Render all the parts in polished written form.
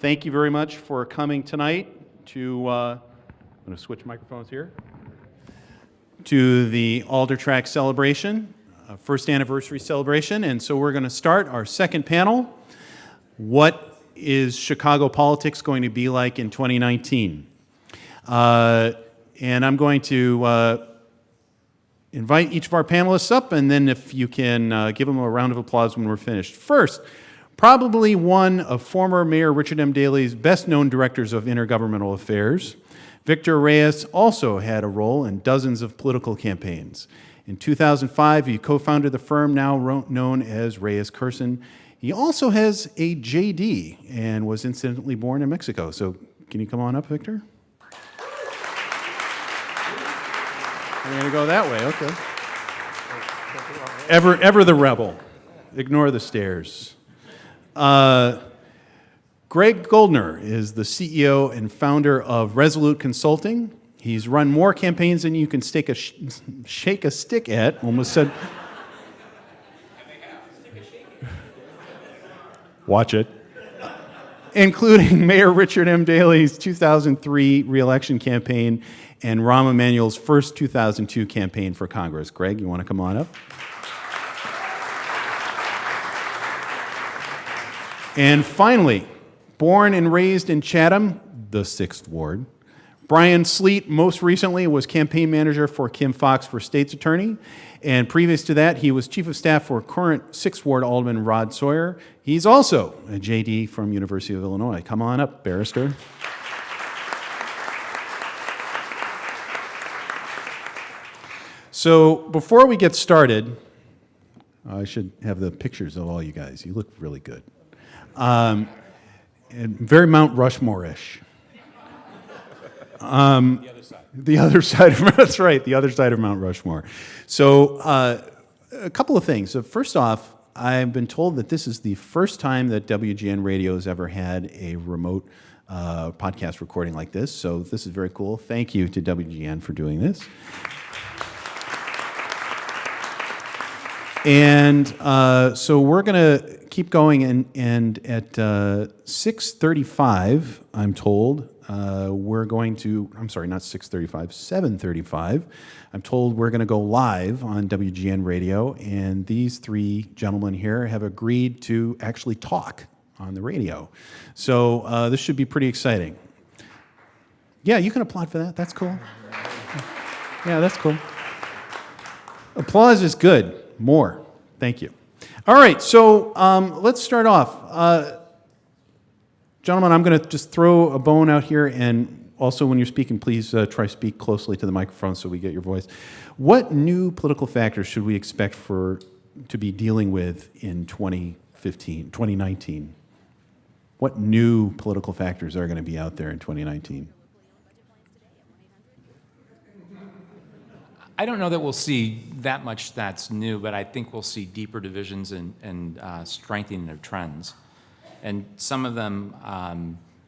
thank you very much for coming tonight to, I'm going to switch microphones here, to the Aldertrack celebration, first anniversary celebration. And so we're going to start our second panel. What is Chicago politics going to be like in 2019? And I'm going to invite each of our panelists up, and then if you can give them a round of applause when we're finished. First, probably one of former Mayor Richard M. Daley's best-known directors of intergovernmental affairs, Victor Reyes also had a role in dozens of political campaigns. In 2005, he co-founded the firm now known as Reyes Curson. He also has a JD and was incidentally born in Mexico. So can you come on up, Victor? We're going to go that way, okay. Ever the rebel. Ignore the stairs. Greg Goldner is the CEO and founder of Resolute Consulting. He's run more campaigns than you can shake a stick at, almost said. Watch it. Including Mayor Richard M. Daley's 2003 re-election campaign and Rahm Emanuel's first 2002 campaign for Congress. Greg, you want to come on up? And finally, born and raised in Chatham, the 6th Ward, Brian Sleet most recently was campaign manager for Kim Foxx for state's attorney. And previous to that, he was chief of staff for current 6th Ward Alderman Rod Sawyer. He's also a JD from University of Illinois. Come on up, barrister. So before we get started, I should have the pictures of all you guys. You look really good. And very Mount Rushmore-ish. The other side of, that's right, the other side of Mount Rushmore. So a couple of things. So first off, I've been told that this is the first time that WGN Radio has ever had a remote podcast recording like this. So this is very cool. Thank you to WGN for doing this. And so we're going to keep going, and at 6:35, I'm told, we're going to, I'm sorry, not 6:35, 7:35, I'm told we're going to go live on WGN Radio, and these three gentlemen here have agreed to actually talk on the radio. So this should be pretty exciting. Yeah, you can applaud for that. That's cool. Yeah, that's cool. Applause is good. More. Thank you. All right, so let's start off. Gentlemen, I'm going to just throw a bone out here, and also when you're speaking, please try to speak closely to the microphone so we get your voice. What new political factors should we expect to be dealing with in 2019? What new political factors are going to be out there in 2019? I don't know that we'll see that much that's new, but I think we'll see deeper divisions and strengthening of trends. And some of them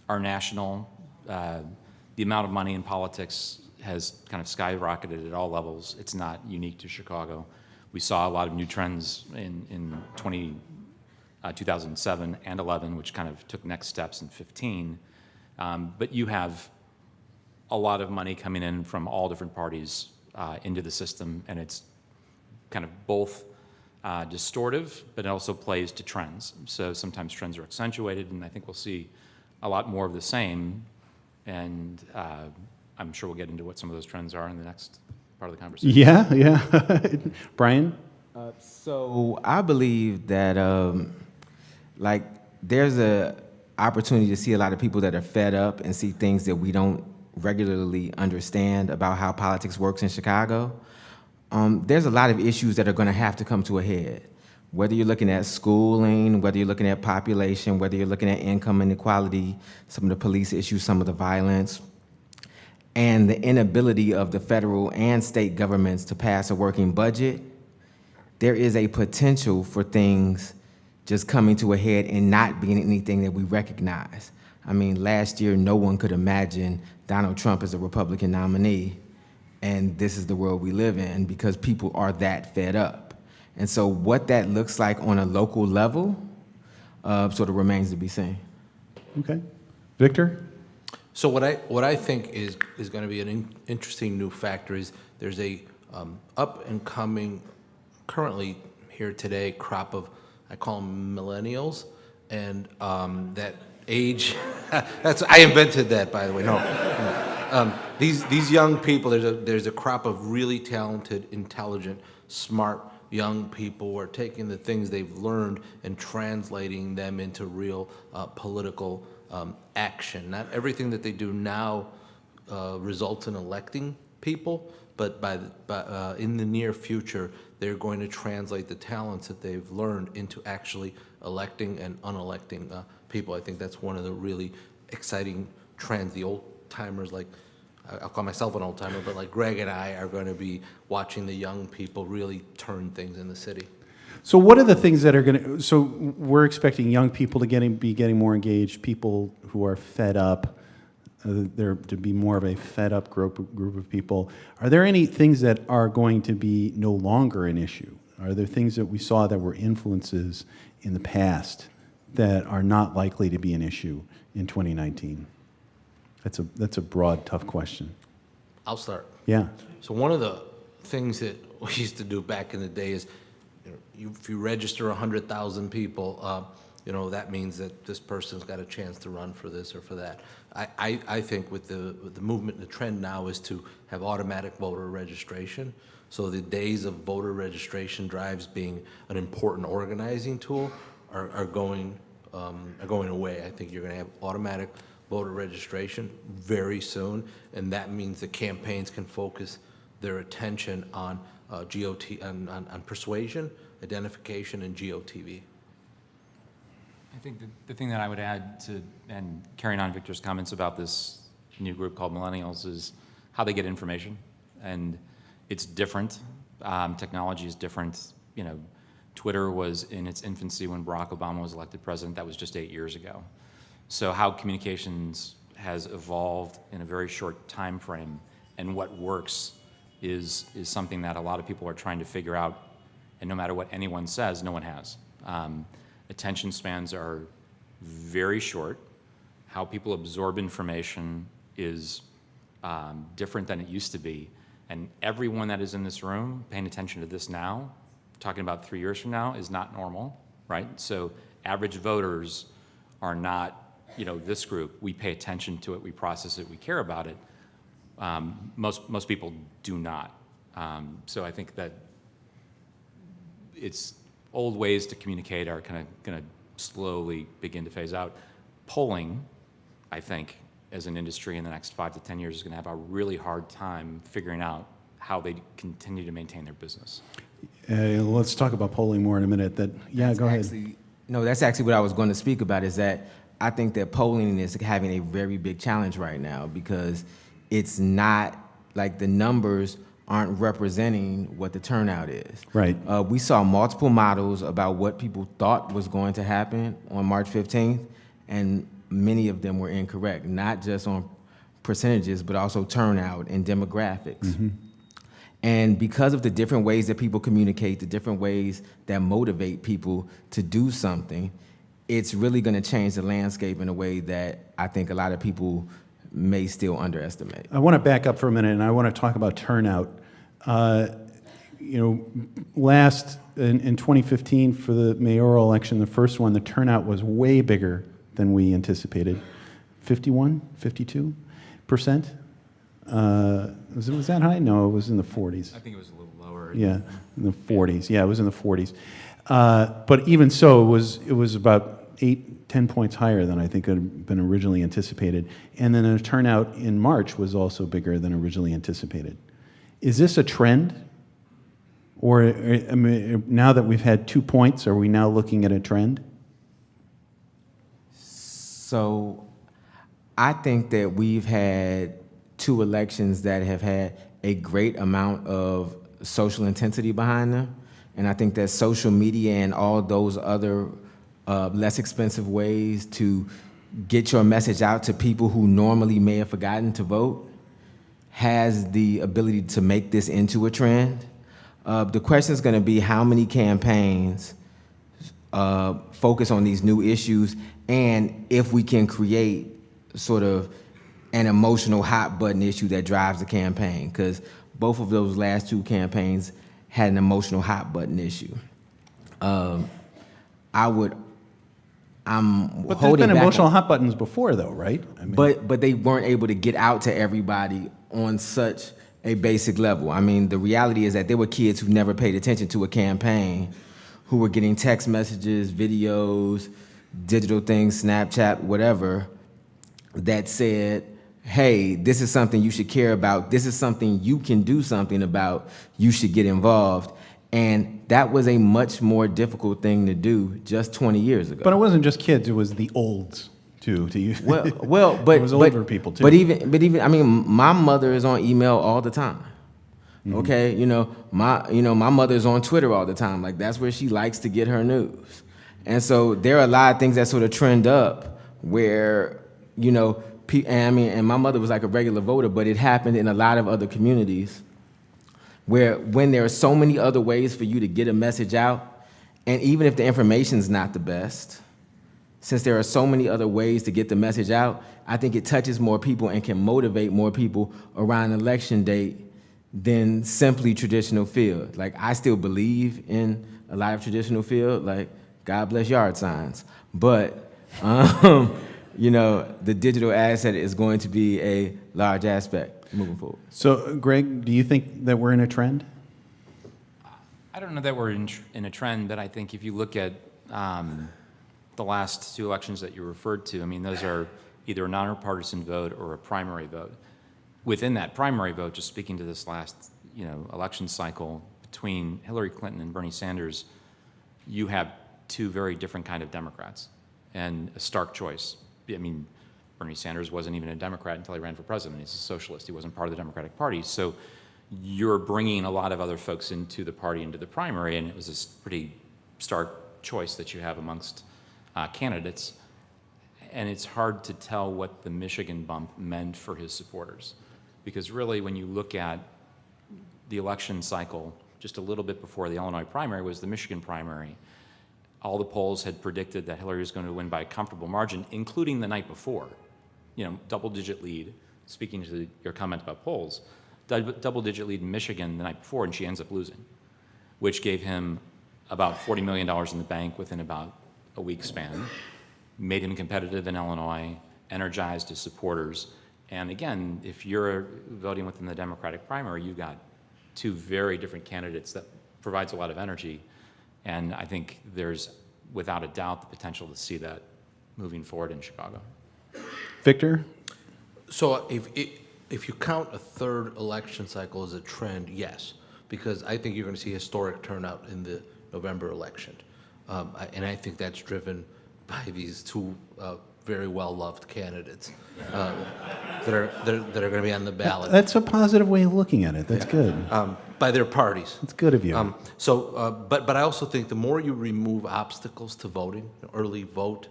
are national. The amount of money in politics has kind of skyrocketed at all levels. It's not unique to Chicago. We saw a lot of new trends in 2007 and 11, which kind of took next steps in 15. But you have a lot of money coming in from all different parties into the system, and it's kind of both distortive, but it also plays to trends. So sometimes trends are accentuated, and I think we'll see a lot more of the same, and I'm sure we'll get into what some of those trends are in the next part of the conversation. Yeah. Brian? So I believe that there's a opportunity to see a lot of people that are fed up and see things that we don't regularly understand about how politics works in Chicago. There's a lot of issues that are going to have to come to a head. Whether you're looking at schooling, whether you're looking at population, whether you're looking at income inequality, some of the police issues, some of the violence, and the inability of the federal and state governments to pass a working budget, there is a potential for things just coming to a head and not being anything that we recognize. I mean, last year, no one could imagine Donald Trump as a Republican nominee, and this is the world we live in because people are that fed up. And so what that looks like on a local level sort of remains to be seen. Okay. Victor? So what I think is going to be an interesting new factor is there's a up and coming, currently here today, crop of, I call them millennials, and that age. I invented that, by the way. No, these young people. There's a crop of really talented, intelligent, smart young people who are taking the things they've learned and translating them into real political action. Not everything that they do now results in electing people, but in the near future, they're going to translate the talents that they've learned into actually electing and unelecting people. I think that's one of the really exciting trends. The old timers, like I'll call myself an old timer, but like Greg and I are going to be watching the young people really turn things in the city. So what are the things that are going to, so we're expecting young people to be getting more engaged, people who are fed up, there to be more of a fed up group of people. Are there any things that are going to be no longer an issue? Are there things that we saw that were influences in the past that are not likely to be an issue in 2019? That's a broad, tough question. I'll start. Yeah. So one of the things that we used to do back in the day is, if you register 100,000 people, that means that this person's got a chance to run for this or for that. I think with the movement, the trend now is to have automatic voter registration. So the days of voter registration drives being an important organizing tool are going away. I think you're going to have automatic voter registration very soon, and that means the campaigns can focus their attention on on persuasion, identification, and GOTV. I think the thing that I would add to, and carrying on Victor's comments about this new group called millennials, is how they get information. And it's different. Technology is different. Twitter was in its infancy when Barack Obama was elected president. That was just 8 years ago. So how communications has evolved in a very short time frame, and what works is something that a lot of people are trying to figure out. And no matter what anyone says, no one has. Attention spans are very short. How people absorb information is different than it used to be. And everyone that is in this room paying attention to this now, talking about 3 years from now, is not normal, right? So average voters are not, this group. We pay attention to it, we process it, we care about it. Most people do not. So I think that it's old ways to communicate are kind of going to slowly begin to phase out. Polling, I think, as an industry in the next 5 to 10 years is going to have a really hard time figuring out how they continue to maintain their business. Let's talk about polling more in a minute. Go ahead. No, that's actually what I was going to speak about, is that I think that polling is having a very big challenge right now, because it's not like the numbers aren't representing what the turnout is. Right. We saw multiple models about what people thought was going to happen on March 15th, and many of them were incorrect, not just on percentages, but also turnout and demographics. Mm-hmm. And because of the different ways that people communicate, the different ways that motivate people to do something, it's really going to change the landscape in a way that I think a lot of people may still underestimate. I want to back up for a minute, and I want to talk about turnout. Last in 2015 for the mayoral election, the first one, the turnout was way bigger than we anticipated. 52%? Was that high? No, it was in the 40s. I think it was a little lower. Yeah, in the 40s. Yeah, it was in the 40s. But even so, it was about 8-10 points higher than I think had been originally anticipated. And then the turnout in March was also bigger than originally anticipated. Is this a trend? Or now that we've had 2 points, are we now looking at a trend? So I think that we've had 2 elections that have had a great amount of social intensity behind them. And I think that social media and all those other less expensive ways to get your message out to people who normally may have forgotten to vote has the ability to make this into a trend. The question is going to be how many campaigns focus on these new issues, and if we can create sort of an emotional hot button issue that drives the campaign, because both of those last two campaigns had an emotional hot button issue. I'm But there's holding been back emotional on, hot buttons before, though, right? I mean, but they weren't able to get out to everybody on such a basic level. I mean, the reality is that there were kids who never paid attention to a campaign, who were getting text messages, videos, digital things, Snapchat, whatever, that said, hey, this is something you should care about. This is something you can do something about. You should get involved. And that was a much more difficult thing to do just 20 years ago. but it wasn't just kids; it was the olds too. To use Well, but it was older people too. But even, I mean, my mother is on email all the time. Mm-hmm. Okay, my mother is on Twitter all the time. Like, that's where she likes to get her news. And so there are a lot of things that sort of trend up where, and my mother was like a regular voter, but it happened in a lot of other communities where, when there are so many other ways for you to get a message out, and even if the information's not the best, since there are so many other ways to get the message out, I think it touches more people and can motivate more people around election date than simply traditional field. Like, I still believe in a lot of traditional field, like, God bless yard signs. But, the digital asset is going to be a large aspect moving forward. So, Greg, do you think that we're in a trend? I don't know that we're in a trend, but I think if you look at the last two elections that you referred to, I mean, those are either a nonpartisan vote or a primary vote. Within that primary vote, just speaking to this last, election cycle between Hillary Clinton and Bernie Sanders, you have two very different kind of Democrats and a stark choice. I mean, Bernie Sanders wasn't even a Democrat until he ran for president. He's a socialist. He wasn't part of the Democratic Party. So you're bringing a lot of other folks into the party, into the primary, and it was this pretty stark choice that you have amongst candidates. And it's hard to tell what the Michigan bump meant for his supporters. Because really, when you look at the election cycle, just a little bit before the Illinois primary was the Michigan primary, all the polls had predicted that Hillary was going to win by a comfortable margin, including the night before. Double-digit lead, speaking to your comment about polls, double-digit lead in Michigan the night before, and she ends up losing, which gave him about $40 million in the bank within about a week span, made him competitive in Illinois, energized his supporters. And again, if you're voting within the Democratic primary, you've got two very different candidates that provides a lot of energy. And I think there's, without a doubt, the potential to see that moving forward in Chicago. Victor? So if you count a third election cycle as a trend, yes, because I think you're going to see historic turnout in the November election. And I think that's driven by these two very well-loved candidates that are going to be on the ballot. That's a positive way of looking at it. That's good. By their parties. That's good of you. But I also think the more you remove obstacles to voting, early vote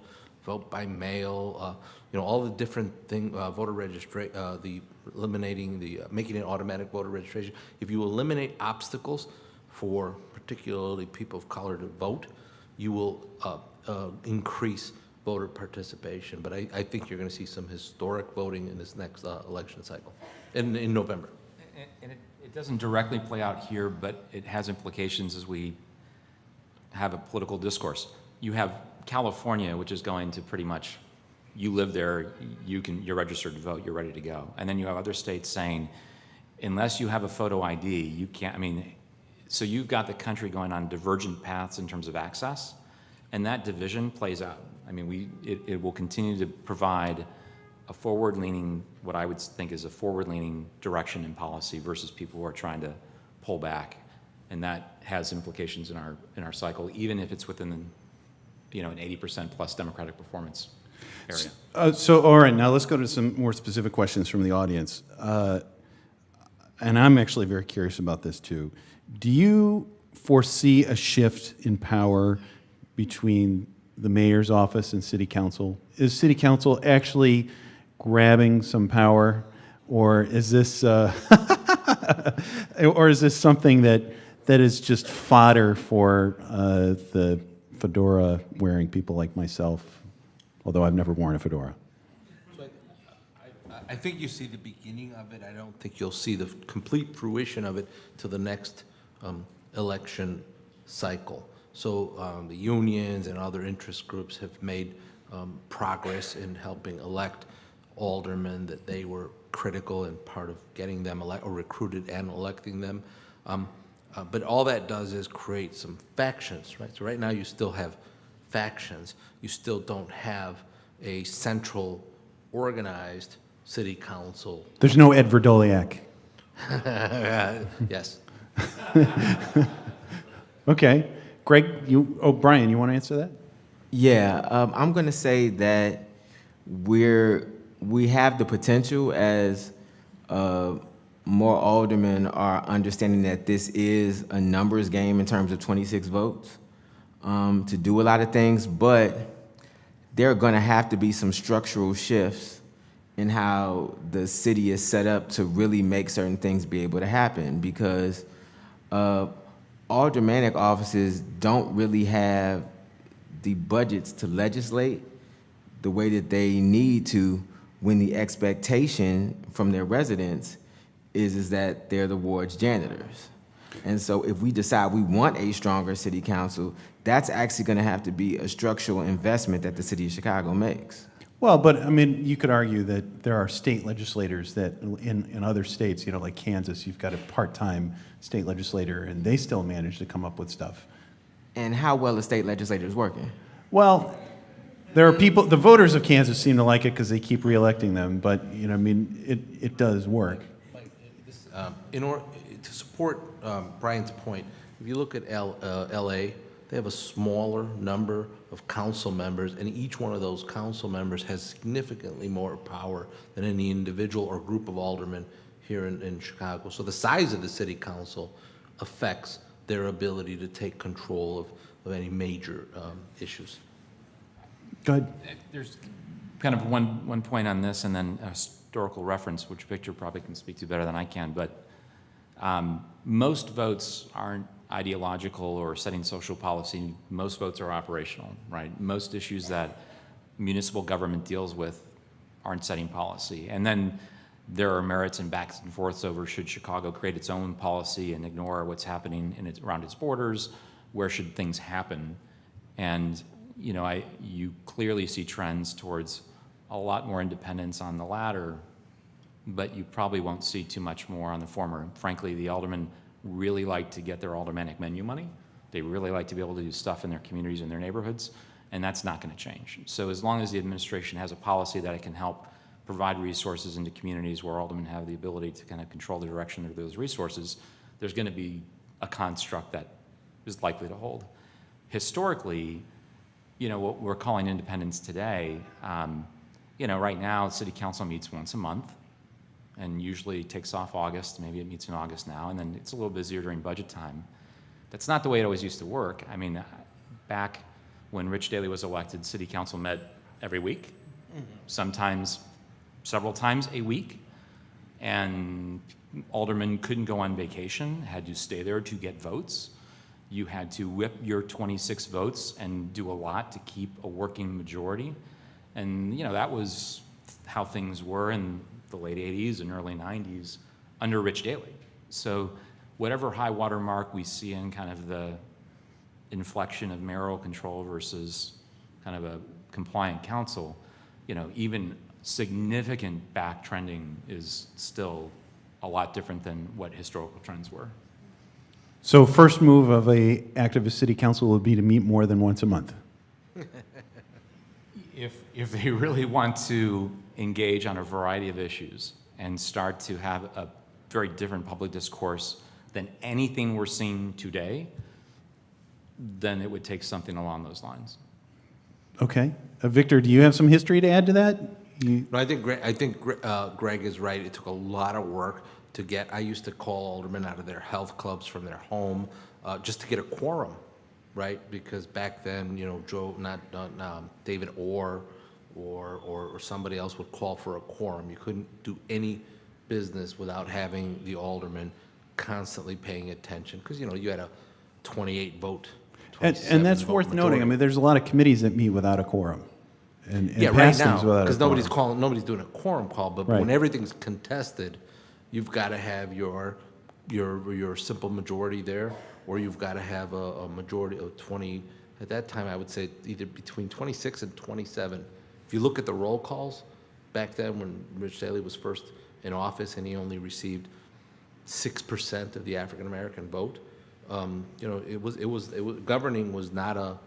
by mail, all the different voter registration, making it automatic voter registration. If you eliminate obstacles for particularly people of color to vote, you will increase voter participation. But I think you're going to see some historic voting in this next election cycle in November. And it doesn't directly play out here, but it has implications as we have a political discourse. You have California, which is going to pretty much, you live there, you're registered to vote, you're ready to go. And then you have other states saying, unless you have a photo ID, you can't, so you've got the country going on divergent paths in terms of access, and that division plays out. It will continue to provide a forward-leaning, what I would think is a forward-leaning direction in policy versus people who are trying to pull back, and that has implications in our cycle, even if it's within an 80% plus Democratic performance area. All right, now let's go to some more specific questions from the audience. And I'm actually very curious about this too. Do you foresee a shift in power between the mayor's office and city council? Is city council actually grabbing some power, or is this something that is just fodder for the fedora wearing people like myself, although I've never worn a fedora? I think you see the beginning of it. I don't think you'll see the complete fruition of it till the next election cycle. So the unions and other interest groups have made progress in helping elect aldermen that they were critical and part of getting them or recruited and electing them. But all that does is create some factions, right? So right now you still have factions. You still don't have a central organized city council. There's no Ed Verdoliak. Yes. Okay. Greg, Brian, you want to answer that? Yeah, I'm going to say that we have the potential as more aldermen are understanding that this is a numbers game in terms of 26 votes to do a lot of things, but there are going to have to be some structural shifts in how the city is set up to really make certain things be able to happen, because aldermanic offices don't really have the budgets to legislate the way that they need to, when the expectation from their residents is that they're the ward's janitors. And so if we decide we want a stronger city council, that's actually going to have to be a structural investment that the city of Chicago makes. Well, but I mean, you could argue that there are state legislators that in other states, like Kansas, you've got a part-time state legislator, and they still manage to come up with stuff. And how well the state legislature is working. Well, there are people, the voters of Kansas seem to like it because they keep reelecting them, but, it does work. In order to support Brian's point, if you look at LA, they have a smaller number of council members, and each one of those council members has significantly more power than any individual or group of aldermen here in Chicago. So the size of the city council affects their ability to take control of any major issues. Go ahead. There's kind of one point on this, and then a historical reference, which Victor probably can speak to better than I can, but most votes aren't ideological or setting social policy. Most votes are operational, right? Most issues that municipal government deals with aren't setting policy. And then there are merits and backs and forths over should Chicago create its own policy and ignore what's happening around its borders, where should things happen. And you clearly see trends towards a lot more independence on the latter, but you probably won't see too much more on the former. Frankly, the aldermen really like to get their aldermanic menu money. They really like to be able to do stuff in their communities and their neighborhoods, and that's not going to change. So as long as the administration has a policy that it can help provide resources into communities where aldermen have the ability to kind of control the direction of those resources, there's going to be a construct that is likely to hold. Historically, what we're calling independence today, right now, city council meets once a month, and usually takes off August. Maybe it meets in August now, and then it's a little busier during budget time. That's not the way it always used to work. I mean, back when Rich Daley was elected, city council met every week, sometimes several times a week, and aldermen couldn't go on vacation, had to stay there to get votes. You had to whip your 26 votes and do a lot to keep a working majority. And, that was how things were in the late 80s and early 90s under Rich Daley. So whatever high water mark we see in kind of the inflection of mayoral control versus kind of a compliant council, even significant back trending is still a lot different than what historical trends were. So first move of a activist city council would be to meet more than once a month. If they really want to engage on a variety of issues and start to have a very different public discourse than anything we're seeing today, then it would take something along those lines. Okay. Victor, do you have some history to add to that? No, I think Greg is right. It took a lot of work to get. I used to call aldermen out of their health clubs from their home just to get a quorum, right? Because back then, David Orr or somebody else would call for a quorum. You couldn't do any business without having the alderman constantly paying attention, because you had a 28 vote. And that's worth noting. I mean, there's a lot of committees that meet without a quorum. and Yeah, right pass now, things without a because quorum. nobody's doing a quorum call, but Right. when everything's contested, you've got to have your simple majority there, or you've got to have a majority of 20, at that time, I would say either between 26 and 27. If you look at the roll calls, back then when Rich Daley was first in office and he only received 6% of the African-American vote, governing was not a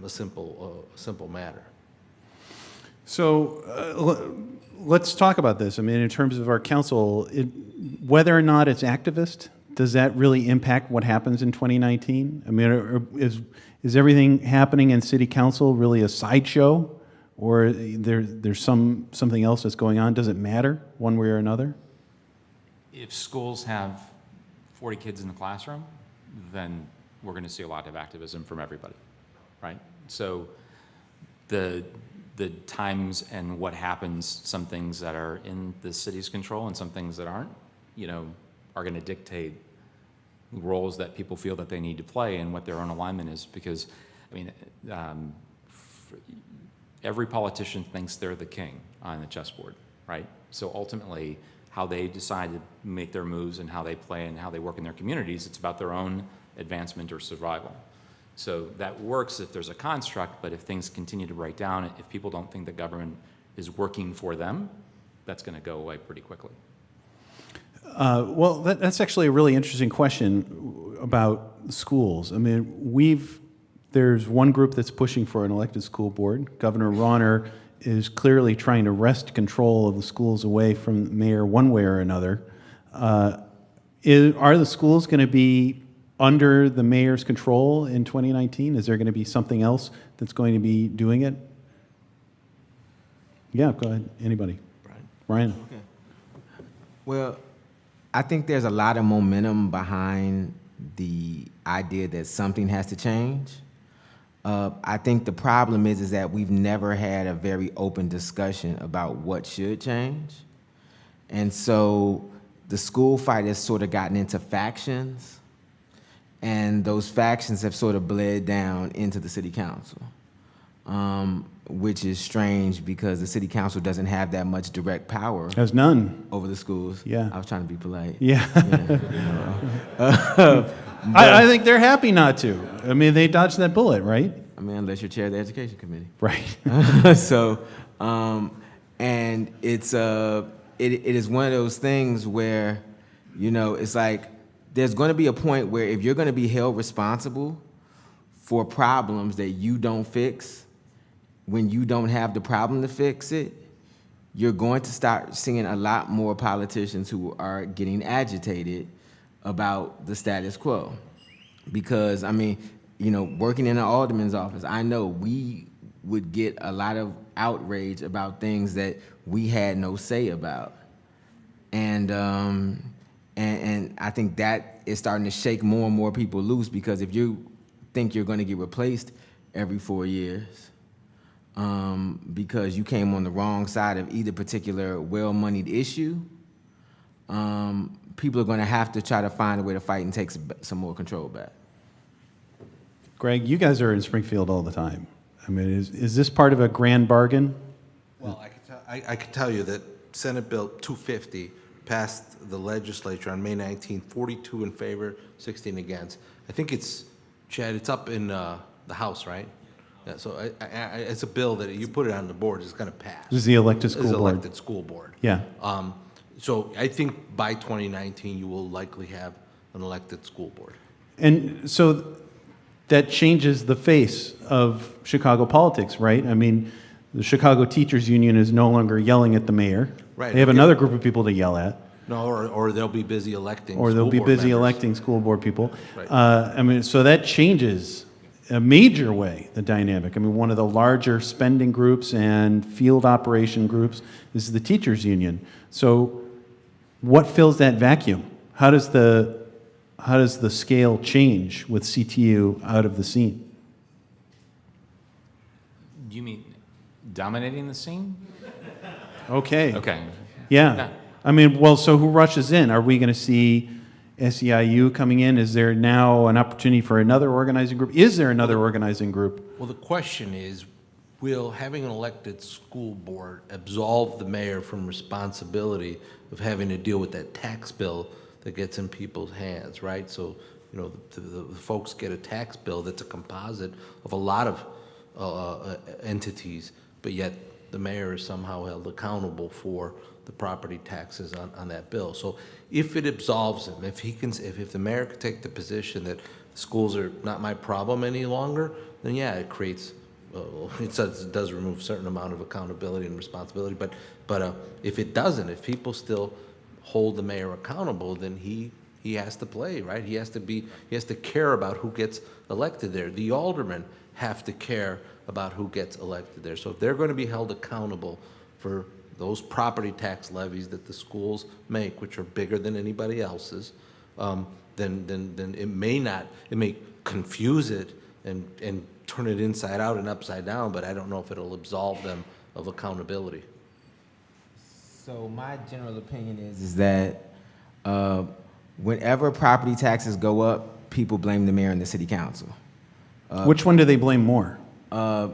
simple matter. So let's talk about this. I mean, in terms of our council, whether or not it's activist, does that really impact what happens in 2019? I mean, is everything happening in city council really a sideshow, or there's something else that's going on? Does it matter one way or another? If schools have 40 kids in the classroom, then we're going to see a lot of activism from everybody, right? So the times and what happens, some things that are in the city's control and some things that aren't, are going to dictate roles that people feel that they need to play and what their own alignment is. Because, I mean, every politician thinks they're the king on the chessboard, right? So ultimately, how they decide to make their moves and how they play and how they work in their communities, it's about their own advancement or survival. So that works if there's a construct, but if things continue to break down, if people don't think the government is working for them, that's going to go away pretty quickly. Well, that's actually a really interesting question about schools. I mean, there's one group that's pushing for an elected school board. Governor Rauner is clearly trying to wrest control of the schools away from the mayor one way or another. Are the schools going to be under the mayor's control in 2019? Is there going to be something else that's going to be doing it? Yeah, go ahead. Anybody? Brian? Okay. Well, I think there's a lot of momentum behind the idea that something has to change. I think the problem is that we've never had a very open discussion about what should change. And so the school fight has sort of gotten into factions, and those factions have sort of bled down into the city council, which is strange because the city council doesn't have that much direct power Has none. over the schools. Yeah. I was trying to be polite. Yeah. Yeah. I think they're happy not to. I mean, they dodged that bullet, right? I mean, unless you're chair of the education committee. Right. So, and it is one of those things where, it's like there's going to be a point where if you're going to be held responsible for problems that you don't fix, when you don't have the problem to fix it, you're going to start seeing a lot more politicians who are getting agitated about the status quo. Because, I mean, working in an alderman's office, I know we would get a lot of outrage about things that we had no say about. And I think that is starting to shake more and more people loose, because if you think you're going to get replaced every 4 years because you came on the wrong side of either particular well-moneyed issue, people are going to have to try to find a way to fight and take some more control back. Greg, you guys are in Springfield all the time. I mean, is this part of a grand bargain? Well, I can tell you that Senate Bill 250 passed the legislature on May 19th, 42 in favor, 16 against. I think Chad, it's up in the House, right? Yeah, so it's a bill that you put it on the board, it's going to pass. This is the elected school It's board. elected school board. Yeah. So I think by 2019, you will likely have an elected school board. And so that changes the face of Chicago politics, right? I mean, the Chicago Teachers Union is no longer yelling at the mayor. Right. They have another group of people to yell at. No, or they'll be busy electing Or they'll school be board busy members. electing school board people. Right. I mean, so that changes a major way the dynamic. I mean, one of the larger spending groups and field operation groups is the teachers union. So what fills that vacuum? How does the scale change with CTU out of the scene? You mean dominating the scene? Okay. Okay. Yeah. Yeah. I mean, well, so who rushes in? Are we going to see SEIU coming in? Is there now an opportunity for another organizing group? Is there another organizing group? Well, the question is, will having an elected school board absolve the mayor from responsibility of having to deal with that tax bill that gets in people's hands, right? So, you know, the folks get a tax bill that's a composite of a lot of entities, but yet the mayor is somehow held accountable for the property taxes on that bill. So if it absolves him, if the mayor could take the position that schools are not my problem any longer, then yeah, it creates, it does remove a certain amount of accountability and responsibility. But if it doesn't, if people still hold the mayor accountable, then he has to play, right? He has to care about who gets elected there. The aldermen have to care about who gets elected there. So if they're going to be held accountable for those property tax levies that the schools make, which are bigger than anybody else's, then it may confuse it and turn it inside out and upside down, but I don't know if it'll absolve them of accountability. So my general opinion is that whenever property taxes go up, people blame the mayor and the city council. Which one do they blame more? The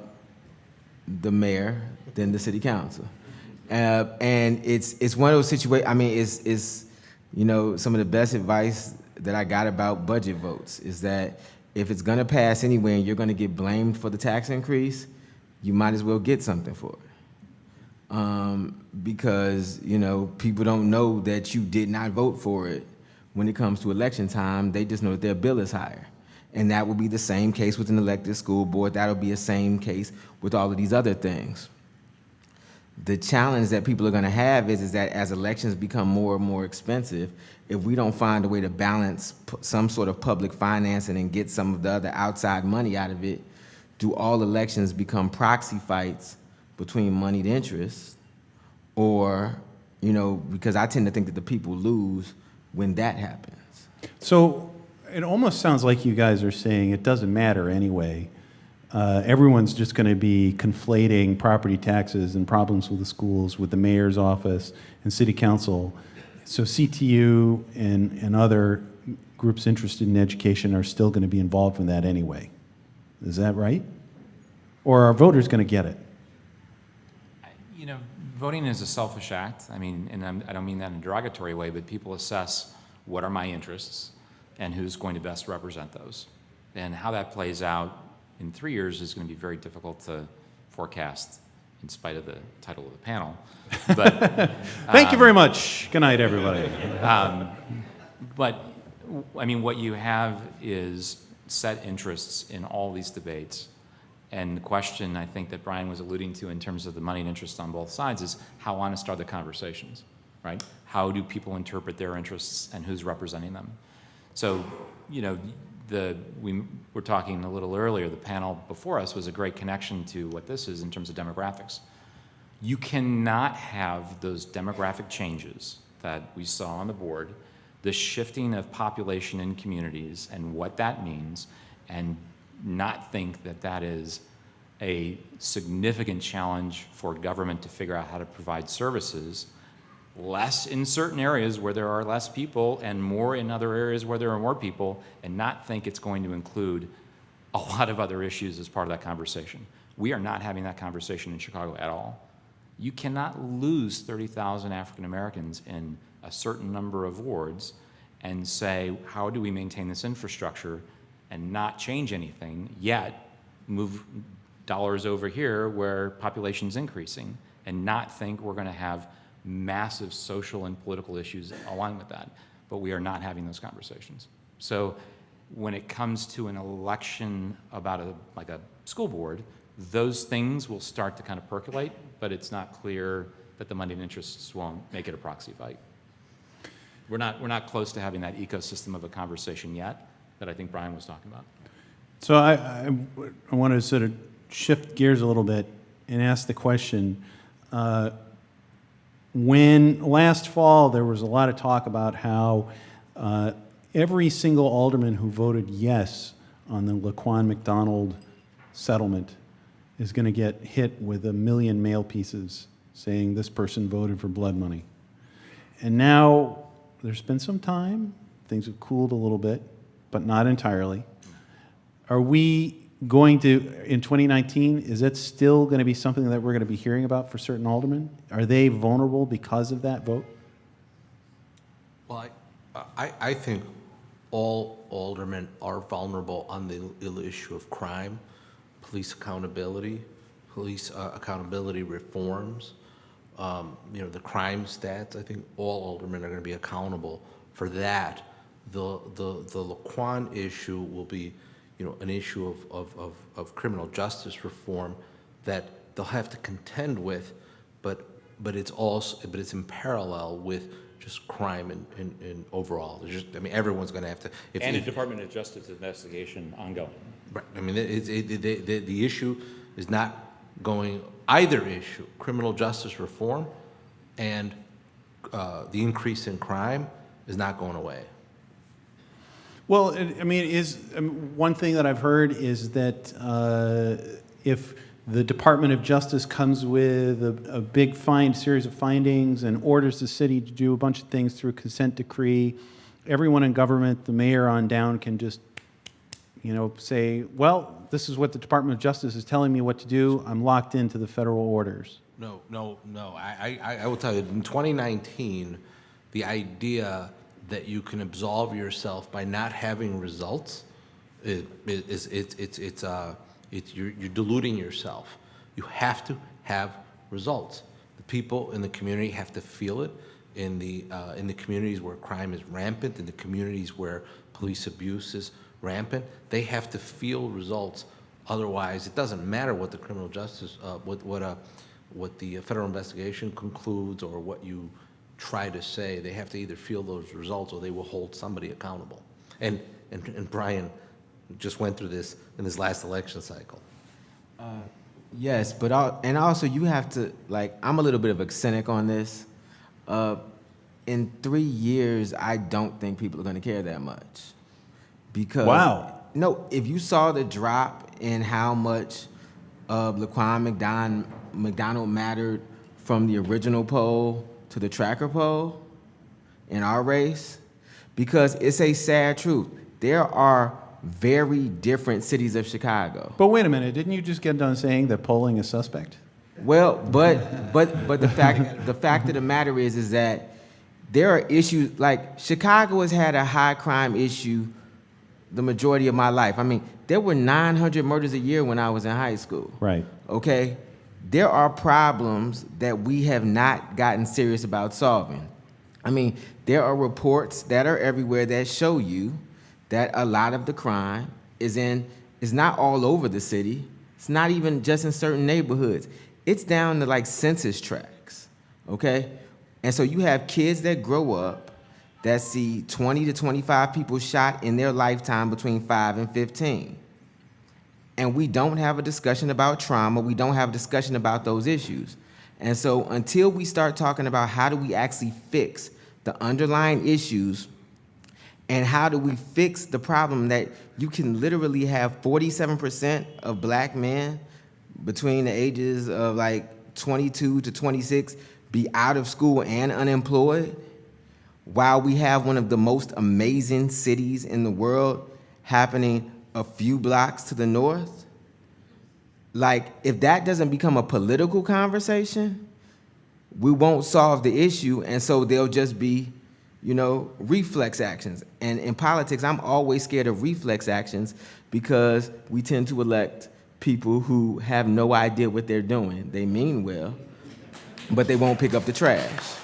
mayor, then the city council. And it's one of those situations, I mean, it's you know, some of the best advice that I got about budget votes is that if it's gonna pass anyway and you're gonna get blamed for the tax increase, you might as well get something for it. Because, you know, people don't know that you did not vote for it when it comes to election time. They just know that their bill is higher. And that will be the same case with an elected school board. That'll be the same case with all of these other things. The challenge that people are going to have is that as elections become more and more expensive, if we don't find a way to balance some sort of public financing and get some of the other outside money out of it, do all elections become proxy fights between moneyed interests? Or, you know, because I tend to think that the people lose when that happens. So it almost sounds like you guys are saying it doesn't matter anyway. Everyone's just going to be conflating property taxes and problems with the schools with the mayor's office and city council. So CTU and other groups interested in education are still going to be involved in that anyway. Is that right? Or are voters going to get it? You know, voting is a selfish act. I mean, and I don't mean that in a derogatory way, but people assess what are my interests and who's going to best represent those. And how that plays out in 3 years is going to be very difficult to forecast in spite of the title of the panel. But Thank you very much. Good night, everybody. But, I mean, what you have is set interests in all these debates. And the question I think that Brian was alluding to in terms of the money and interest on both sides is how honest are the conversations, right? How do people interpret their interests and who's representing them? So, you know, we were talking a little earlier, the panel before us was a great connection to what this is in terms of demographics. You cannot have those demographic changes that we saw on the board, the shifting of population in communities and what that means, and not think that that is a significant challenge for government to figure out how to provide services, less in certain areas where there are less people and more in other areas where there are more people, and not think it's going to include a lot of other issues as part of that conversation. We are not having that conversation in Chicago at all. You cannot lose 30,000 African Americans in a certain number of wards and say, how do we maintain this infrastructure and not change anything, yet move dollars over here where population's increasing, and not think we're going to have massive social and political issues along with that. But we are not having those conversations. So when it comes to an election about a school board, those things will start to kind of percolate, but it's not clear that the money and interests won't make it a proxy fight. We're not close to having that ecosystem of a conversation yet that I think Brian was talking about. So I want to sort of shift gears a little bit and ask the question, when last fall there was a lot of talk about how every single alderman who voted yes on the Laquan McDonald settlement is going to get hit with 1 million mail pieces saying this person voted for blood money. And now there's been some time, things have cooled a little bit, but not entirely. Are we going to, in 2019, is that still going to be something that we're going to be hearing about for certain aldermen? Are they vulnerable because of that vote? Well, I think all aldermen are vulnerable on the issue of crime, police accountability reforms, the crime stats. I think all aldermen are going to be accountable for that. The Laquan issue will be, an issue of criminal justice reform that they'll have to contend with, but it's in parallel with just crime and overall. Everyone's going to have to. And a Department of Justice investigation ongoing. Right. The issue is not going, either issue, criminal justice reform and the increase in crime is not going away. Well, one thing that I've heard is that if the Department of Justice comes with a big series of findings and orders the city to do a bunch of things through consent decree, everyone in government, the mayor on down, can just, say, well, this is what the Department of Justice is telling me what to do. I'm locked into the federal orders. No. I will tell you, in 2019, the idea that you can absolve yourself by not having results, you're deluding yourself. You have to have results. The people in the community have to feel it. In the communities where crime is rampant, in the communities where police abuse is rampant, they have to feel results. Otherwise, it doesn't matter what the criminal justice, what the federal investigation concludes or what you try to say. They have to either feel those results or they will hold somebody accountable. And Brian just went through this in his last election cycle. Yes, but also you have to, I'm a little bit of a cynic on this. In 3 years, I don't think people are going to care that much. Because no, if you saw the drop in how much Laquan McDonald mattered from the original poll to the tracker poll in our race, because it's a sad truth. There are very different cities of Chicago. But wait a minute, didn't you just get done saying that polling is suspect? Well, but the fact of the matter is that there are issues, like Chicago has had a high crime issue the majority of my life. There were 900 murders a year when I was in high school. Right. Okay? There are problems that we have not gotten serious about solving. There are reports that are everywhere that show you that a lot of the crime is not all over the city. It's not even just in certain neighborhoods. It's down to census tracts, okay? And so you have kids that grow up that see 20 to 25 people shot in their lifetime between 5 and 15. And we don't have a discussion about trauma. We don't have a discussion about those issues. And so until we start talking about how do we actually fix the underlying issues and how do we fix the problem that you can literally have 47% of black men between the ages of 22 to 26 be out of school and unemployed, while we have one of the most amazing cities in the world happening a few blocks to the north. If that doesn't become a political conversation, we won't solve the issue, and so there'll just be, reflex actions. And in politics, I'm always scared of reflex actions because we tend to elect people who have no idea what they're doing. They mean well, but they won't pick up the trash.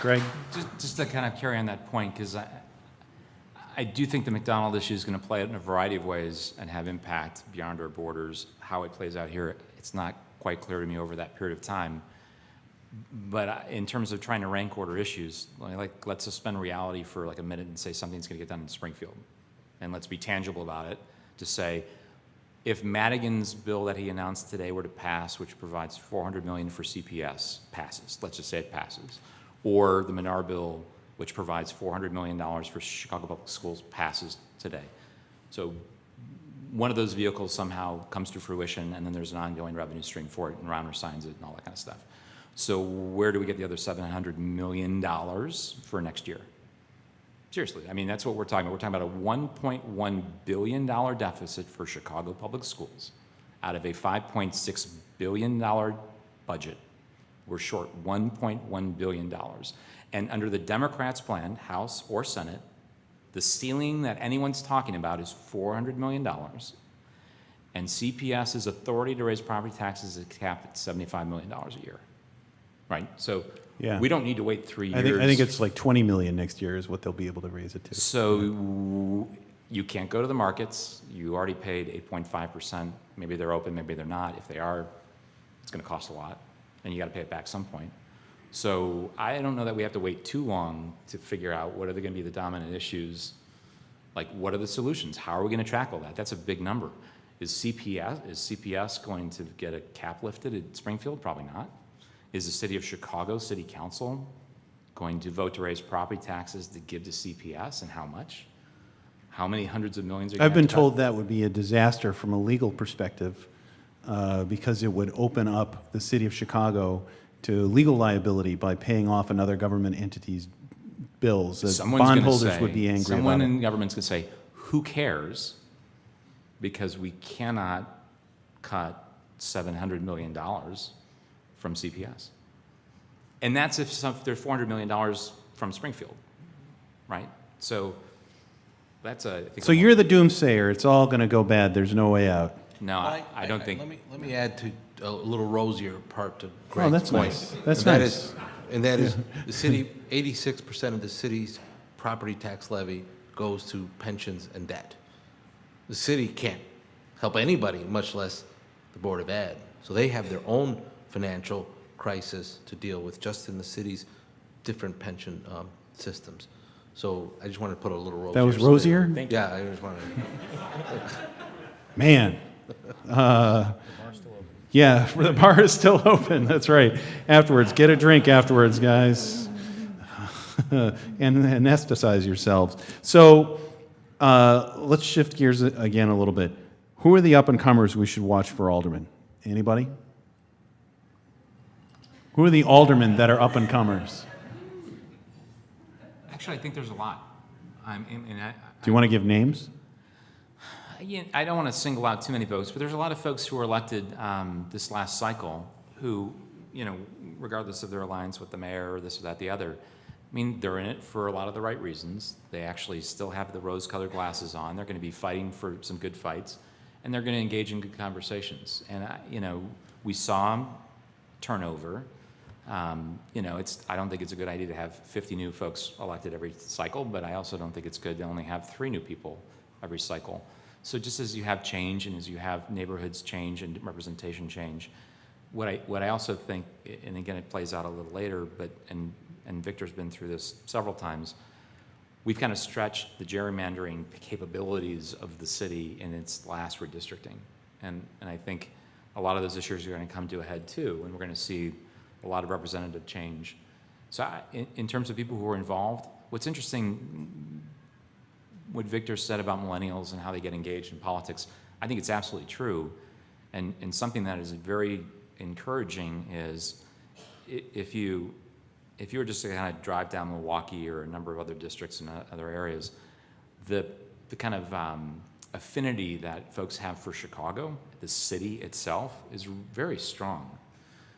Greg? Just to kind of carry on that point, because I do think the McDonald issue is going to play out in a variety of ways and have impact beyond our borders. How it plays out here, it's not quite clear to me over that period of time. But in terms of trying to rank order issues, let's suspend reality for a minute and say something's going to get done in Springfield. And let's be tangible about it to say, if Madigan's bill that he announced today were to pass, which provides $400 million for CPS, passes, let's just say it passes, or the Menard bill, which provides $400 million for Chicago Public Schools, passes today. So one of those vehicles somehow comes to fruition, and then there's an ongoing revenue stream for it, and Rauner signs it and all that kind of stuff. So where do we get the other $700 million for next year? Seriously, I mean, that's what we're talking about. We're talking about a $1.1 billion deficit for Chicago Public Schools out of a $5.6 billion budget. We're short $1.1 billion. And under the Democrats' plan, House or Senate, the ceiling that anyone's talking about is $400 million. And CPS's authority to raise property taxes is capped at $75 million a year. Right? So Yeah. we don't need to wait 3 years. I think it's like 20 million next year is what they'll be able to raise it to. So you can't go to the markets. You already paid 8.5%. Maybe they're open, maybe they're not. If they are, it's going to cost a lot, and you got to pay it back some point. So I don't know that we have to wait too long to figure out what are going to be the dominant issues. Like, what are the solutions? How are we going to tackle that? That's a big number. Is CPS going to get a cap lifted at Springfield? Probably not. Is the city of Chicago City Council going to vote to raise property taxes to give to CPS, and how much? How many hundreds of millions are you I've been gonna have to cut? told that would be a disaster from a legal perspective because it would open up the city of Chicago to legal liability by paying off another government entity's bills. Someone's gonna Bondholders say- would be angry Someone about it. in government's going to say, who cares? Because we cannot cut $700 million from CPS. And that's if there's $400 million from Springfield, right? So that's a... I think So you're the doomsayer. It's all going to go bad. There's no way out. No, I don't think... Let me add to a little rosier part to Greg's Oh, that's point. nice. That's And nice. that is the city, 86% of the city's property tax levy goes to pensions and debt. The city can't help anybody, much less the Board of Ed. So they have their own financial crisis to deal with just in the city's different pension systems. So I just wanted to put a little rosier. That was spin. rosier? Thank you. Yeah, I just wanted Man. Yeah, the bar is still open. That's right. Afterwards, get a drink afterwards, guys. And anesthetize yourselves. So let's shift gears again a little bit. Who are the up-and-comers we should watch for aldermen? Anybody? Who are the aldermen that are up-and-comers? Actually, I think there's a lot. Do you want to give names? I don't want to single out too many folks, but there's a lot of folks who were elected this last cycle who, regardless of their alliance with the mayor or this or that, the other, I mean, they're in it for a lot of the right reasons. They actually still have the rose-colored glasses on. They're going to be fighting for some good fights, and they're going to engage in good conversations. And, we saw turnover. I don't think it's a good idea to have 50 new folks elected every cycle, but I also don't think it's good to only have 3 new people every cycle. So just as you have change and as you have neighborhoods change and representation change, what I also think, and again it plays out a little later, but and Victor's been through this several times, we've kind of stretched the gerrymandering capabilities of the city in its last redistricting, and I think a lot of those issues are going to come to a head too, and we're going to see a lot of representative change. So in terms of people who are involved, what's interesting, what Victor said about millennials and how they get engaged in politics, I think it's absolutely true. And something that is very encouraging is if you were just to kind of drive down Milwaukee or a number of other districts in other areas, the kind of affinity that folks have for Chicago, the city itself, is very strong.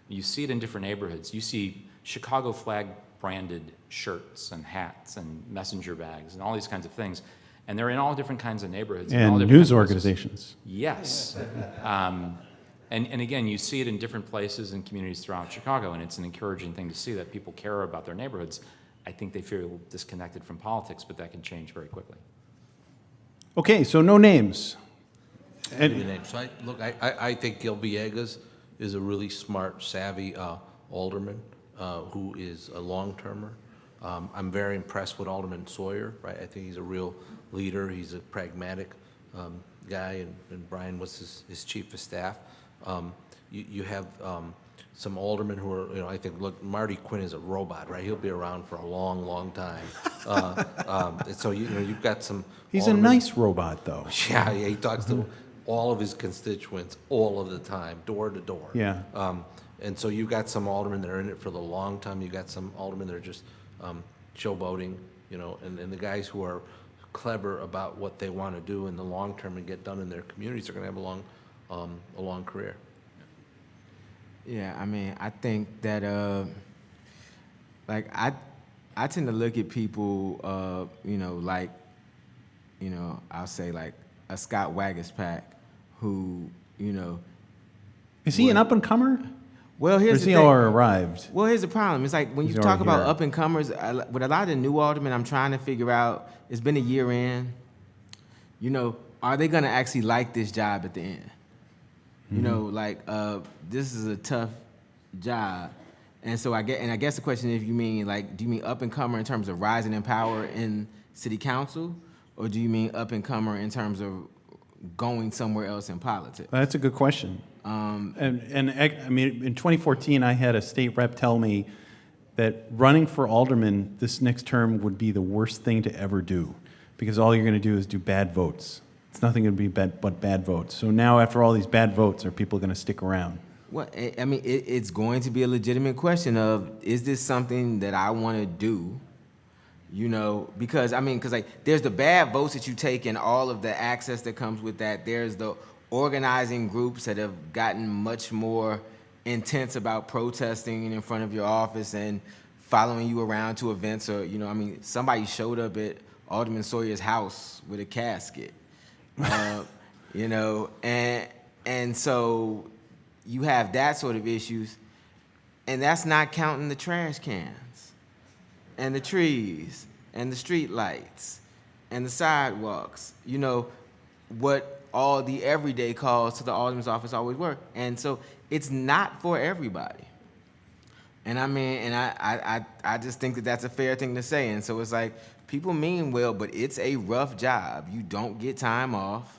You see it in different neighborhoods. You see Chicago flag branded shirts and hats and messenger bags and all these kinds of things. And they're in all different kinds of neighborhoods. in all And different news places. organizations. Yes. And again, you see it in different places and communities throughout Chicago, and it's an encouraging thing to see that people care about their neighborhoods. I think they feel disconnected from politics, but that can change very quickly. Okay, so no names. So I think Gil Villegas is a really smart, savvy alderman who is a long-termer. I'm very impressed with Alderman Sawyer, right? I think he's a real leader. He's a pragmatic guy, and Brian was his chief of staff. You have some aldermen who are, I think, look, Marty Quinn is a robot, right? He'll be around for a long, long time. And so, you've got some He's a aldermen- nice robot, though. Yeah, he talks to all of his constituents all of the time, door to door. Yeah. And so you've got some aldermen that are in it for the long time. You've got some aldermen that are just showboating, and the guys who are clever about what they want to do in the long term and get done in their communities are going to have a long career. Yeah, I mean, I think that, I tend to look at people, I'll say like a Scott Wagispack who, Is he an up-and-comer? well, Or here's is the he thing. already arrived? Well, here's the problem. It's like when you He's talk already about here. up-and-comers, with a lot of the new aldermen, I'm trying to figure out, it's been a year in, are they going to actually like this job at the end? This is a tough job. And so I guess the question is, if you mean do you mean up and comer in terms of rising in power in city council, or do you mean up and comer in terms of going somewhere else in politics? That's a good question. I mean, in 2014, I had a state rep tell me that running for alderman this next term would be the worst thing to ever do, because all you're going to do is do bad votes. It's nothing going to be but bad votes. So now, after all these bad votes, are people going to stick around? Well, I mean, it's going to be a legitimate question of, is this something that I want to do? Because there's the bad votes that you take and all of the access that comes with that. There's the organizing groups that have gotten much more intense about protesting in front of your office and following you around to events, or somebody showed up at Alderman Sawyer's house with a casket, and so you have that sort of issues, and that's not counting the trash cans and the trees and the street lights and the sidewalks, what all the everyday calls to the alderman's office always were. And so it's not for everybody. And I just think that that's a fair thing to say. And so it's like, people mean well, but it's a rough job. You don't get time off,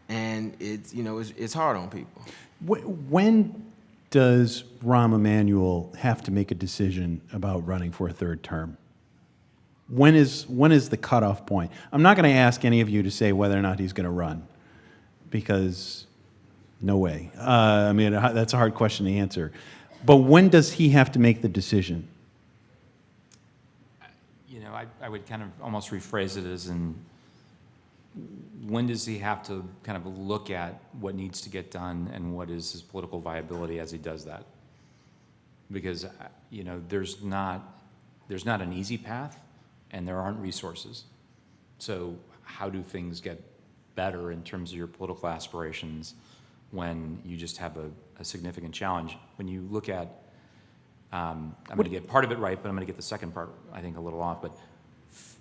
and it's hard on people. When does Rahm Emanuel have to make a decision about running for a third term? When is the cutoff point? I'm not going to ask any of you to say whether or not he's going to run, because no way. That's a hard question to answer. But when does he have to make the decision? I would kind of almost rephrase it as in, when does he have to kind of look at what needs to get done and what is his political viability as he does that? Because, there's not an easy path, and there aren't resources. So how do things get better in terms of your political aspirations when you just have a significant challenge? When you look at, I'm going to get part of it right, but I'm going to get the second part, I think, a little off. But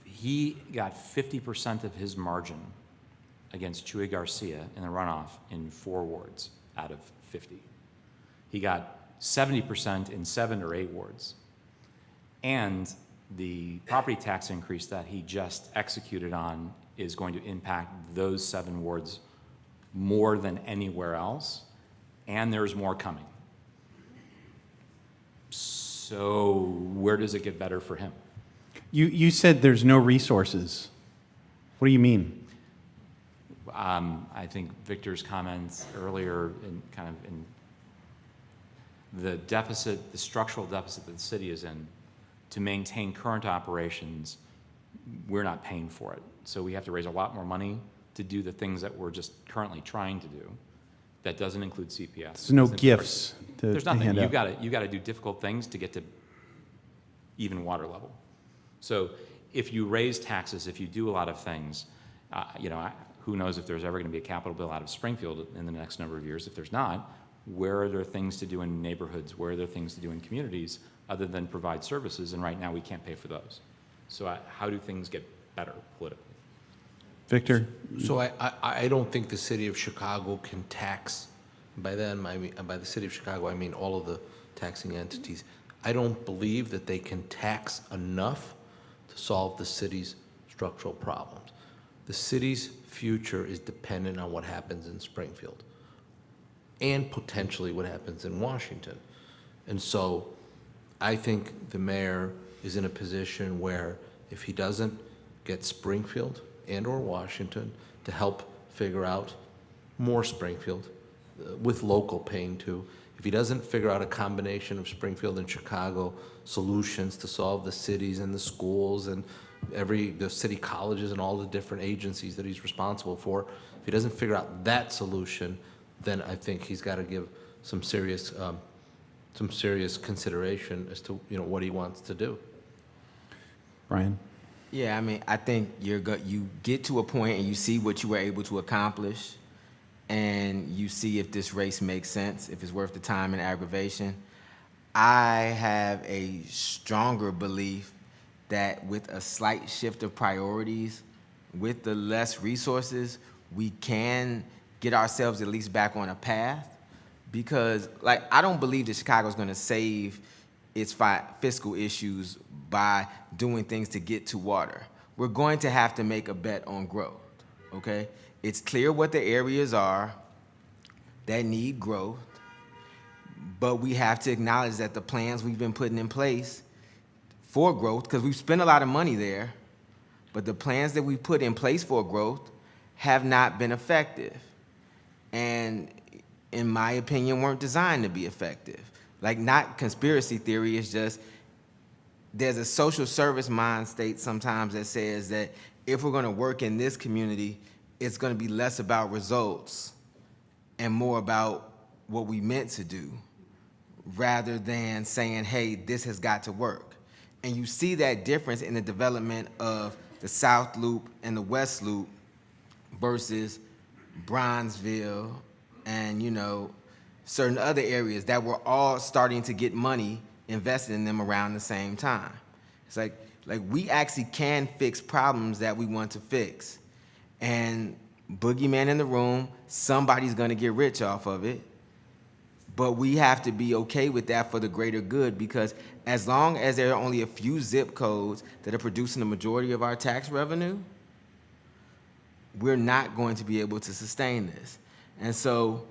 he got 50% of his margin against Chuy Garcia in the runoff in 4 wards out of 50. He got 70% in 7 or 8 wards. And the property tax increase that he just executed on is going to impact those 7 wards more than anywhere else, and there's more coming. So where does it get better for him? You said there's no resources. What do you mean? I think Victor's comments earlier in the deficit, the structural deficit that the city is in, to maintain current operations, we're not paying for it. So we have to raise a lot more money to do the things that we're just currently trying to do. That doesn't include CPS. There's no gifts to There's nothing. hand You've out. got to do difficult things to get to even water level. So if you raise taxes, if you do a lot of things, who knows if there's ever going to be a capital bill out of Springfield in the next number of years. If there's not, where are there things to do in neighborhoods? Where are there things to do in communities other than provide services? And right now we can't pay for those. So how do things get better politically? Victor? So I don't think the city of Chicago can tax, by the city of Chicago, I mean all of the taxing entities. I don't believe that they can tax enough to solve the city's structural problems. The city's future is dependent on what happens in Springfield and potentially what happens in Washington. And so I think the mayor is in a position where if he doesn't get Springfield and or Washington to help figure out more Springfield, with local paying too, if he doesn't figure out a combination of Springfield and Chicago solutions to solve the cities and the schools and the city colleges and all the different agencies that he's responsible for. If he doesn't figure out that solution, then I think he's got to give some serious consideration as to, what he wants to do. Brian? Yeah, I mean, I think you get to a point and you see what you were able to accomplish, and you see if this race makes sense, if it's worth the time and aggravation. I have a stronger belief that with a slight shift of priorities, with the less resources, we can get ourselves at least back on a path. Because, I don't believe that Chicago's going to save its fiscal issues by doing things to get to water. We're going to have to make a bet on growth, okay? It's clear what the areas are that need growth, but we have to acknowledge that the plans we've been putting in place for growth, because we've spent a lot of money there, but the plans that we put in place for growth have not been effective. And in my opinion, weren't designed to be effective. Not conspiracy theory, it's just there's a social service mind state sometimes that says that if we're going to work in this community, it's going to be less about results and more about what we meant to do, rather than saying, hey, this has got to work. And you see that difference in the development of the South Loop and the West Loop versus Bronzeville and, certain other areas that were all starting to get money invested in them around the same time. It's like we actually can fix problems that we want to fix. And boogeyman in the room, somebody's going to get rich off of it. But we have to be okay with that for the greater good, because as long as there are only a few zip codes that are producing the majority of our tax revenue, we're not going to be able to sustain this. And so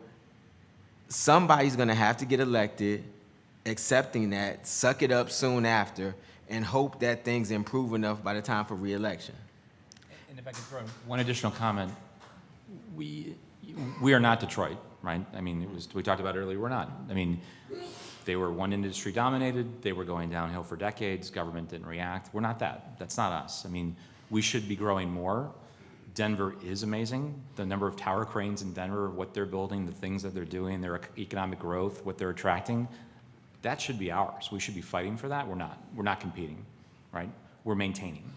somebody's going to have to get elected, accepting that, suck it up soon after, and hope that things improve enough by the time for re-election. And if I can throw in one additional comment, we are not Detroit, right? I mean, we talked about earlier, we're not. I mean, they were one industry dominated, they were going downhill for decades, government didn't react. We're not that. That's not us. I mean, we should be growing more. Denver is amazing. The number of tower cranes in Denver, what they're building, the things that they're doing, their economic growth, what they're attracting, that should be ours. We should be fighting for that. We're not. We're not competing, right? We're maintaining.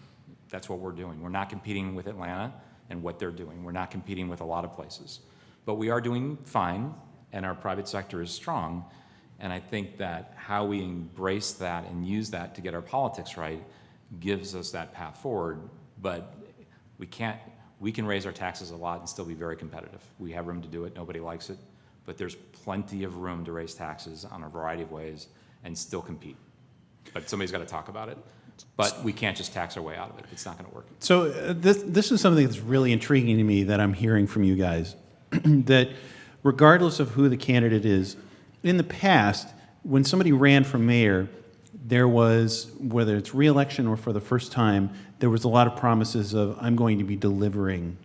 That's what we're doing. We're not competing with Atlanta and what they're doing. We're not competing with a lot of places. But we are doing fine, and our private sector is strong. And I think that how we embrace that and use that to get our politics right gives us that path forward. But we can raise our taxes a lot and still be very competitive. We have room to do it. Nobody likes it. But there's plenty of room to raise taxes on a variety of ways and still compete. But somebody's got to talk about it. But we can't just tax our way out of it. It's not going to work. So this is something that's really intriguing to me that I'm hearing from you guys, that regardless of who the candidate is, in the past, when somebody ran for mayor, there was, whether it's re-election or for the first time, there was a lot of promises of, I'm going to be delivering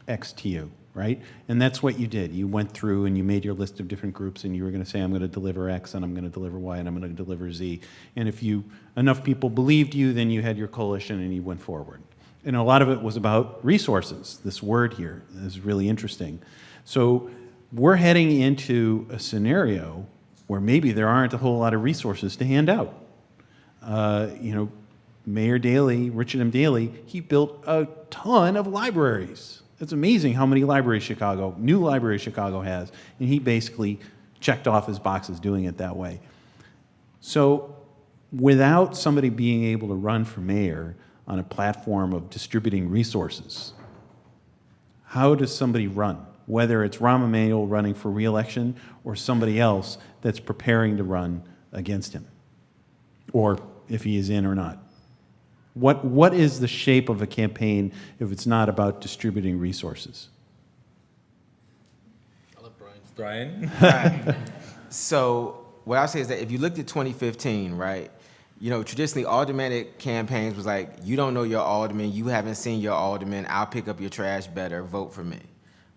X to you, right? And that's what you did. You went through and you made your list of different groups and you were going to say, I'm going to deliver X and I'm going to deliver Y and I'm going to deliver Z. And if enough people believed you, then you had your coalition and you went forward. And a lot of it was about resources. This word here is really interesting. So we're heading into a scenario where maybe there aren't a whole lot of resources to hand out. Mayor Daley, Richard M. Daley, he built a ton of libraries. It's amazing how many new libraries Chicago has, and he basically checked off his boxes doing it that way. So without somebody being able to run for mayor on a platform of distributing resources, how does somebody run? Whether it's Rahm Emanuel running for re-election or somebody else that's preparing to run against him, or if he is in or not. What is the shape of a campaign if it's not about distributing resources? I'll let Brian. Right. So what I'll say is that if you looked at 2015, right, traditionally aldermanic campaigns was like, you don't know your alderman, you haven't seen your alderman, I'll pick up your trash better, vote for me,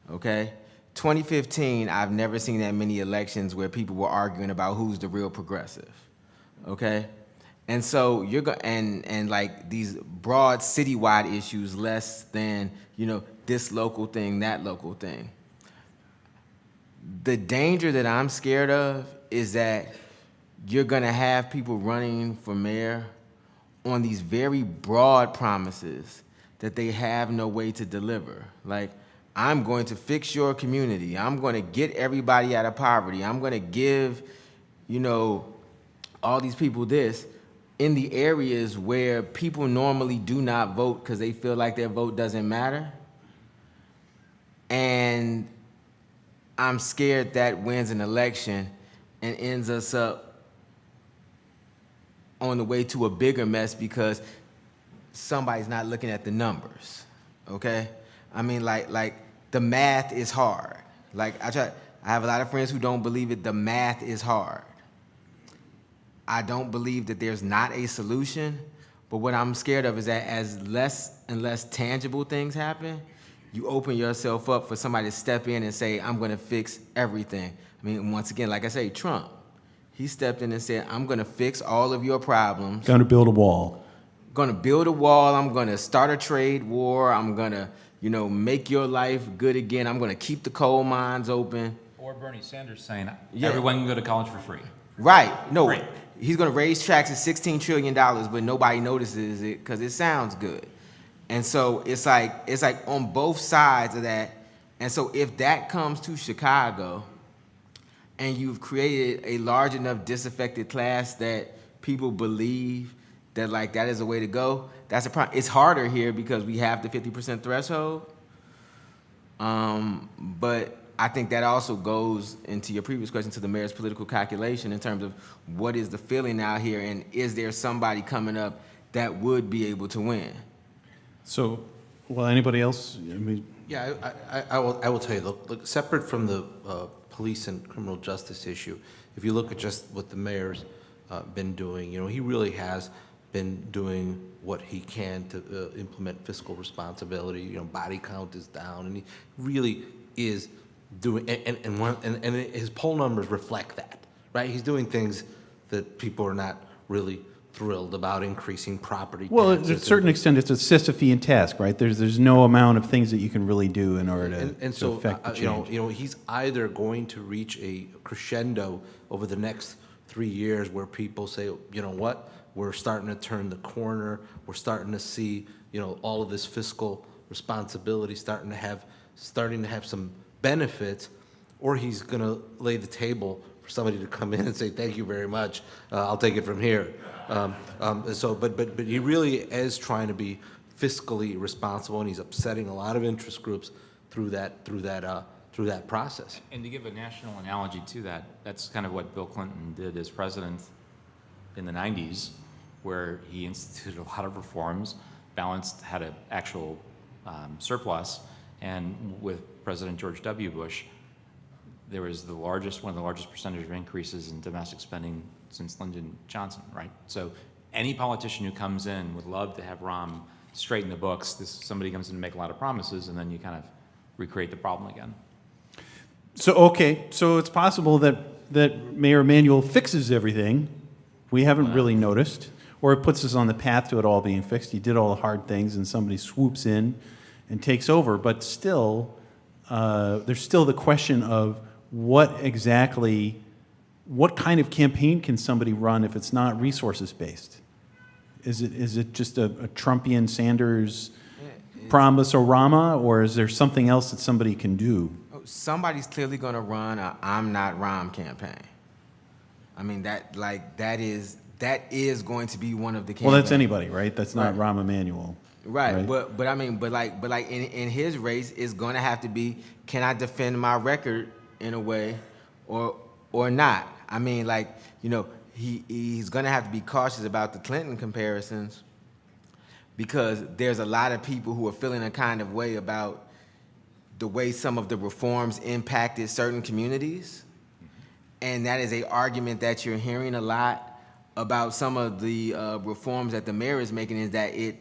okay? 2015, I've never seen that many elections where people were arguing about who's the real progressive, okay? And so you're going and like these broad citywide issues less than, this local thing, that local thing. The danger that I'm scared of is that you're going to have people running for mayor on these very broad promises that they have no way to deliver. Like, I'm going to fix your community. I'm going to get everybody out of poverty. I'm going to give, all these people this in the areas where people normally do not vote because they feel like their vote doesn't matter. And I'm scared that wins an election and ends us up on the way to a bigger mess because somebody's not looking at the numbers, okay? I mean, like the math is hard. Like, I have a lot of friends who don't believe it. The math is hard. I don't believe that there's not a solution, but what I'm scared of is that as less and less tangible things happen, you open yourself up for somebody to step in and say, I'm gonna fix everything. I mean, once again, like I say, Trump, he stepped in and said, I'm gonna fix all of your problems. Going to build a wall. Gonna build a wall, I'm gonna start a trade war, I'm gonna, make your life good again, I'm gonna keep the coal mines open. Or Bernie Sanders saying, Yeah. everyone can go to college for free. Right, no, Right. He's gonna raise taxes $16 trillion, but nobody notices it because it sounds good. And so it's like on both sides of that. And so if that comes to Chicago and you've created a large enough disaffected class that people believe that like that is a way to go, that's a problem. It's harder here because we have the 50% threshold. But I think that also goes into your previous question to the mayor's political calculation in terms of what is the feeling out here and is there somebody coming up that would be able to win? So, well, anybody else? I mean, Yeah, I will tell you, look, separate from the police and criminal justice issue, if you look at just what the mayor's been doing, he really has been doing what he can to implement fiscal responsibility. Body count is down, and he really is doing, and his poll numbers reflect that, right? He's doing things that people are not really thrilled about, increasing property well, taxes. to a certain extent, it's a Sisyphean task, right? There's no amount of things that you can really do in order to So affect the change. he's either going to reach a crescendo over the next 3 years where people say, what, we're starting to turn the corner, we're starting to see, all of this fiscal responsibility starting to have some benefits, or he's going to lay the table for somebody to come in and say, thank you very much, I'll take it from here. But he really is trying to be fiscally responsible, and he's upsetting a lot of interest groups through that process. And to give a national analogy to that, that's kind of what Bill Clinton did as president in the 90s, where he instituted a lot of reforms, had an actual surplus, and with President George W. Bush, there was one of the largest percentage of increases in domestic spending since Lyndon Johnson, right? So any politician who comes in would love to have Rahm straighten the books. Somebody comes in and make a lot of promises, and then you kind of recreate the problem again. So it's possible that Mayor Emanuel fixes everything. We haven't really noticed, or it puts us on the path to it all being fixed. He did all the hard things, and somebody swoops in and takes over. But still, there's still the question of what kind of campaign can somebody run if it's not resources based? Is it just a Trumpian Sanders promise Orama, or is there something else that somebody can do? Somebody's clearly going to run a "I'm not Rahm" campaign. I mean that is going to be one of the campaigns. Well, that's anybody, right? That's not Right. Rahm Emanuel. Right, but in his race, it's going to have to be, can I defend my record in a way, or not? I mean, he's going to have to be cautious about the Clinton comparisons because there's a lot of people who are feeling a kind of way about the way some of the reforms impacted certain communities, and that is an argument that you're hearing a lot about some of the reforms that the mayor is making, is that it's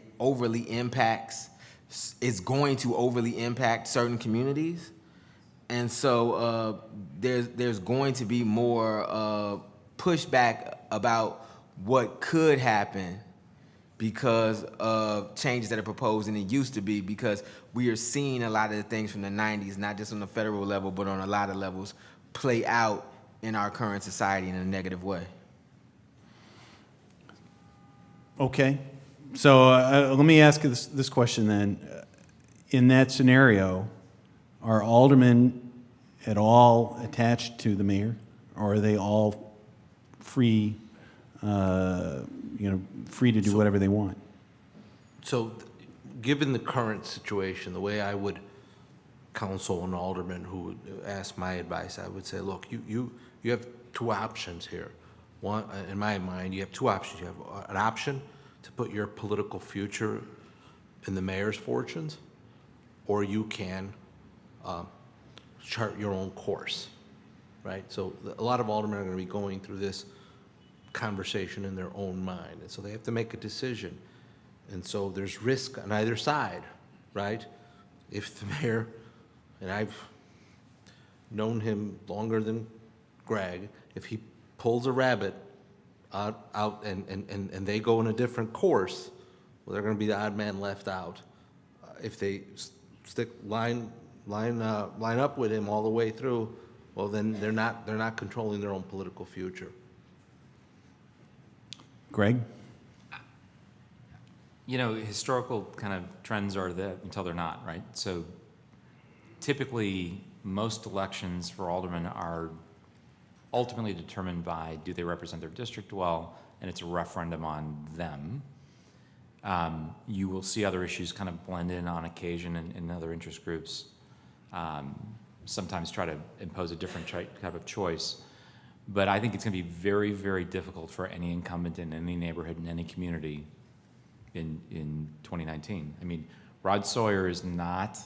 going to overly impact certain communities. And so there's going to be more pushback about what could happen because of changes that are proposed and it used to be, because we are seeing a lot of the things from the 90s, not just on the federal level, but on a lot of levels, play out in our current society in a negative way. Okay. So let me ask you this question then. In that scenario, are aldermen at all attached to the mayor, or are they all free, free to do whatever they want? So, given the current situation, the way I would counsel an alderman who would ask my advice, I would say, look, you have two options here. One, in my mind, you have two options. You have an option to put your political future in the mayor's fortunes, or you can chart your own course, right? So a lot of aldermen are going to be going through this conversation in their own mind, and so they have to make a decision. And so there's risk on either side, right? If the mayor, and I've known him longer than Greg, if he pulls a rabbit out and they go in a different course, well, they're going to be the odd man left out. If they line up with him all the way through, well, then they're not controlling their own political future. Greg? Historical kind of trends are that until they're not, right? So typically, most elections for aldermen are ultimately determined by, do they represent their district well, and it's a referendum on them. You will see other issues kind of blend in on occasion in other interest groups, sometimes try to impose a different type of choice. But I think it's going to be very, very difficult for any incumbent in any neighborhood, in any community in 2019. I mean, Rod Sawyer is not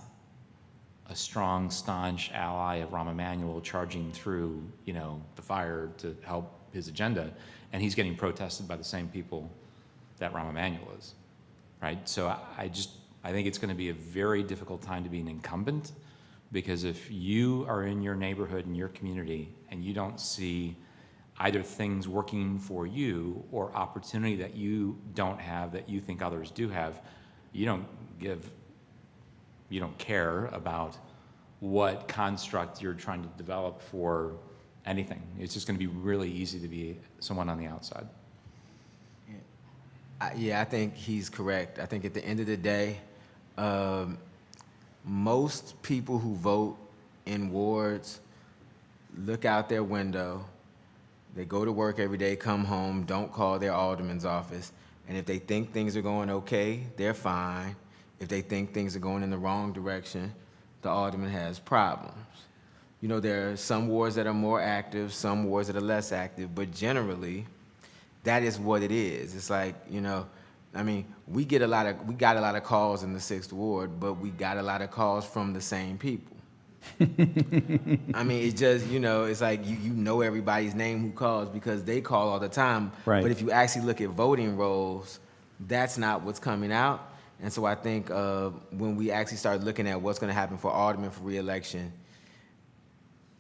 a strong, staunch ally of Rahm Emanuel charging through, the fire to help his agenda, and he's getting protested by the same people that Rahm Emanuel is, right? So I think it's going to be a very difficult time to be an incumbent, because if you are in your neighborhood, in your community, and you don't see either things working for you or opportunity that you don't have that you think others do have, you don't care about what construct you're trying to develop for anything. It's just going to be really easy to be someone on the outside. I think he's correct. I think at the end of the day, most people who vote in wards look out their window, they go to work every day, come home, don't call their alderman's office, and if they think things are going okay, they're fine. If they think things are going in the wrong direction, the alderman has problems. There are some wards that are more active, some wards that are less active, but generally, that is what it is. It's like, we got a lot of calls in the 6th Ward, but we got a lot of calls from the same people. It's just, it's like you know everybody's name who calls because they call all the time. Right. But if you actually look at voting rolls, that's not what's coming out. And so I think when we actually start looking at what's going to happen for aldermen for re-election,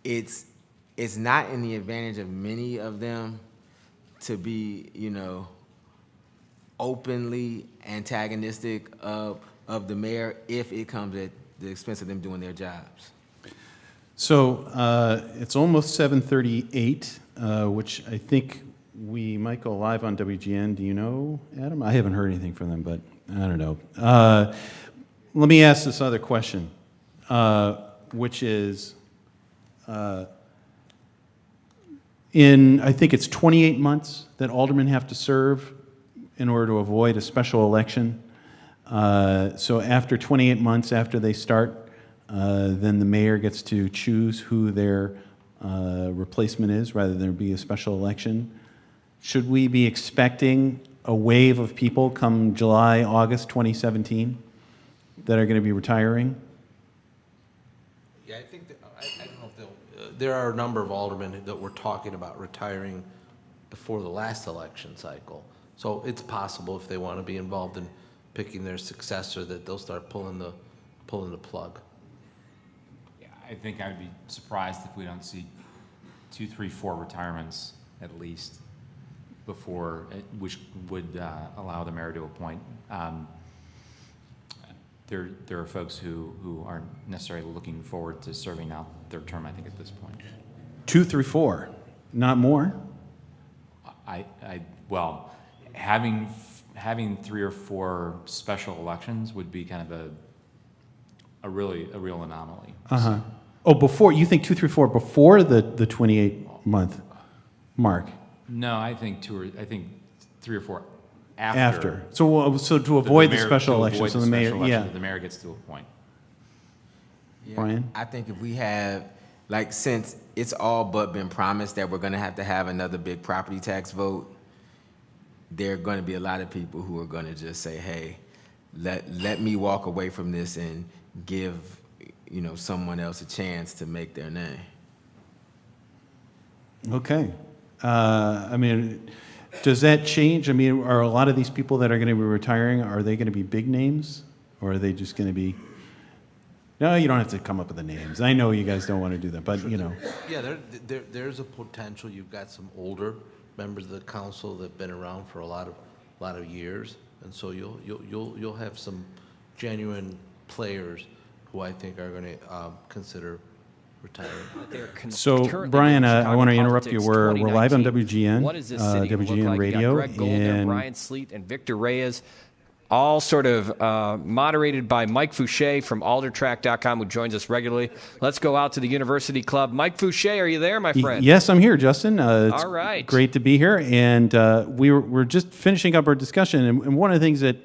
it's not in the advantage of many of them to be, openly antagonistic of the mayor if it comes at the expense of them doing their jobs. So it's almost 7:38, which I think we might go live on WGN. Do you know, Adam? I haven't heard anything from them, but I don't know. Let me ask this other question, which is, I think it's 28 months that aldermen have to serve in order to avoid a special election. So after 28 months after they start, then the mayor gets to choose who their replacement is rather than be a special election. Should we be expecting a wave of people come July, August 2017 that are going to be retiring? Yeah, I think I don't know if there are a number of aldermen that were talking about retiring before the last election cycle. So it's possible if they want to be involved in picking their successor that they'll start pulling the plug. Yeah, I think I would be surprised if we don't see 2, 3, 4 retirements at least. before, which would allow the mayor to appoint. There are folks who aren't necessarily looking forward to serving out their term, I think, at this point. 2 through 4, not more? Well, having 3 or 4 special elections would be kind of a real anomaly. Uh-huh. Oh, before, you think 2 through 4 before the 28-month mark? No, I think 3 or 4 after. So to avoid the mayor- special to election, avoid so the the mayor, special election yeah. that the mayor gets to appoint. Yeah, Brian? I think if we have, like, since it's all but been promised that we're going to have another big property tax vote, there are going to be a lot of people who are going to just say, hey, let me walk away from this and give, someone else a chance to make their name. Okay. I mean, does that change? I mean, are a lot of these people that are going to be retiring, are they going to be big names? Or are they just going to be... No, you don't have to come up with the names. I know you guys don't want to do that, but, Yeah, there's a potential. You've got some older members of the council that've been around for a lot of years, and so you'll have some genuine players who I think are going to consider retiring. So, Brian, I want to interrupt you. We're live on WGN, What does this city look WGN like? Radio, You got Greg Goldner, and Brian Sleet, and Victor Reyes, all sort of moderated by Mike Fourcher from Aldertrack.com, who joins us regularly. Let's go out to the University Club. Mike Fourcher, are you there, my friend? Yes, I'm here, Justin. It's All right. great to be here. And we're just finishing up our discussion. And one of the things that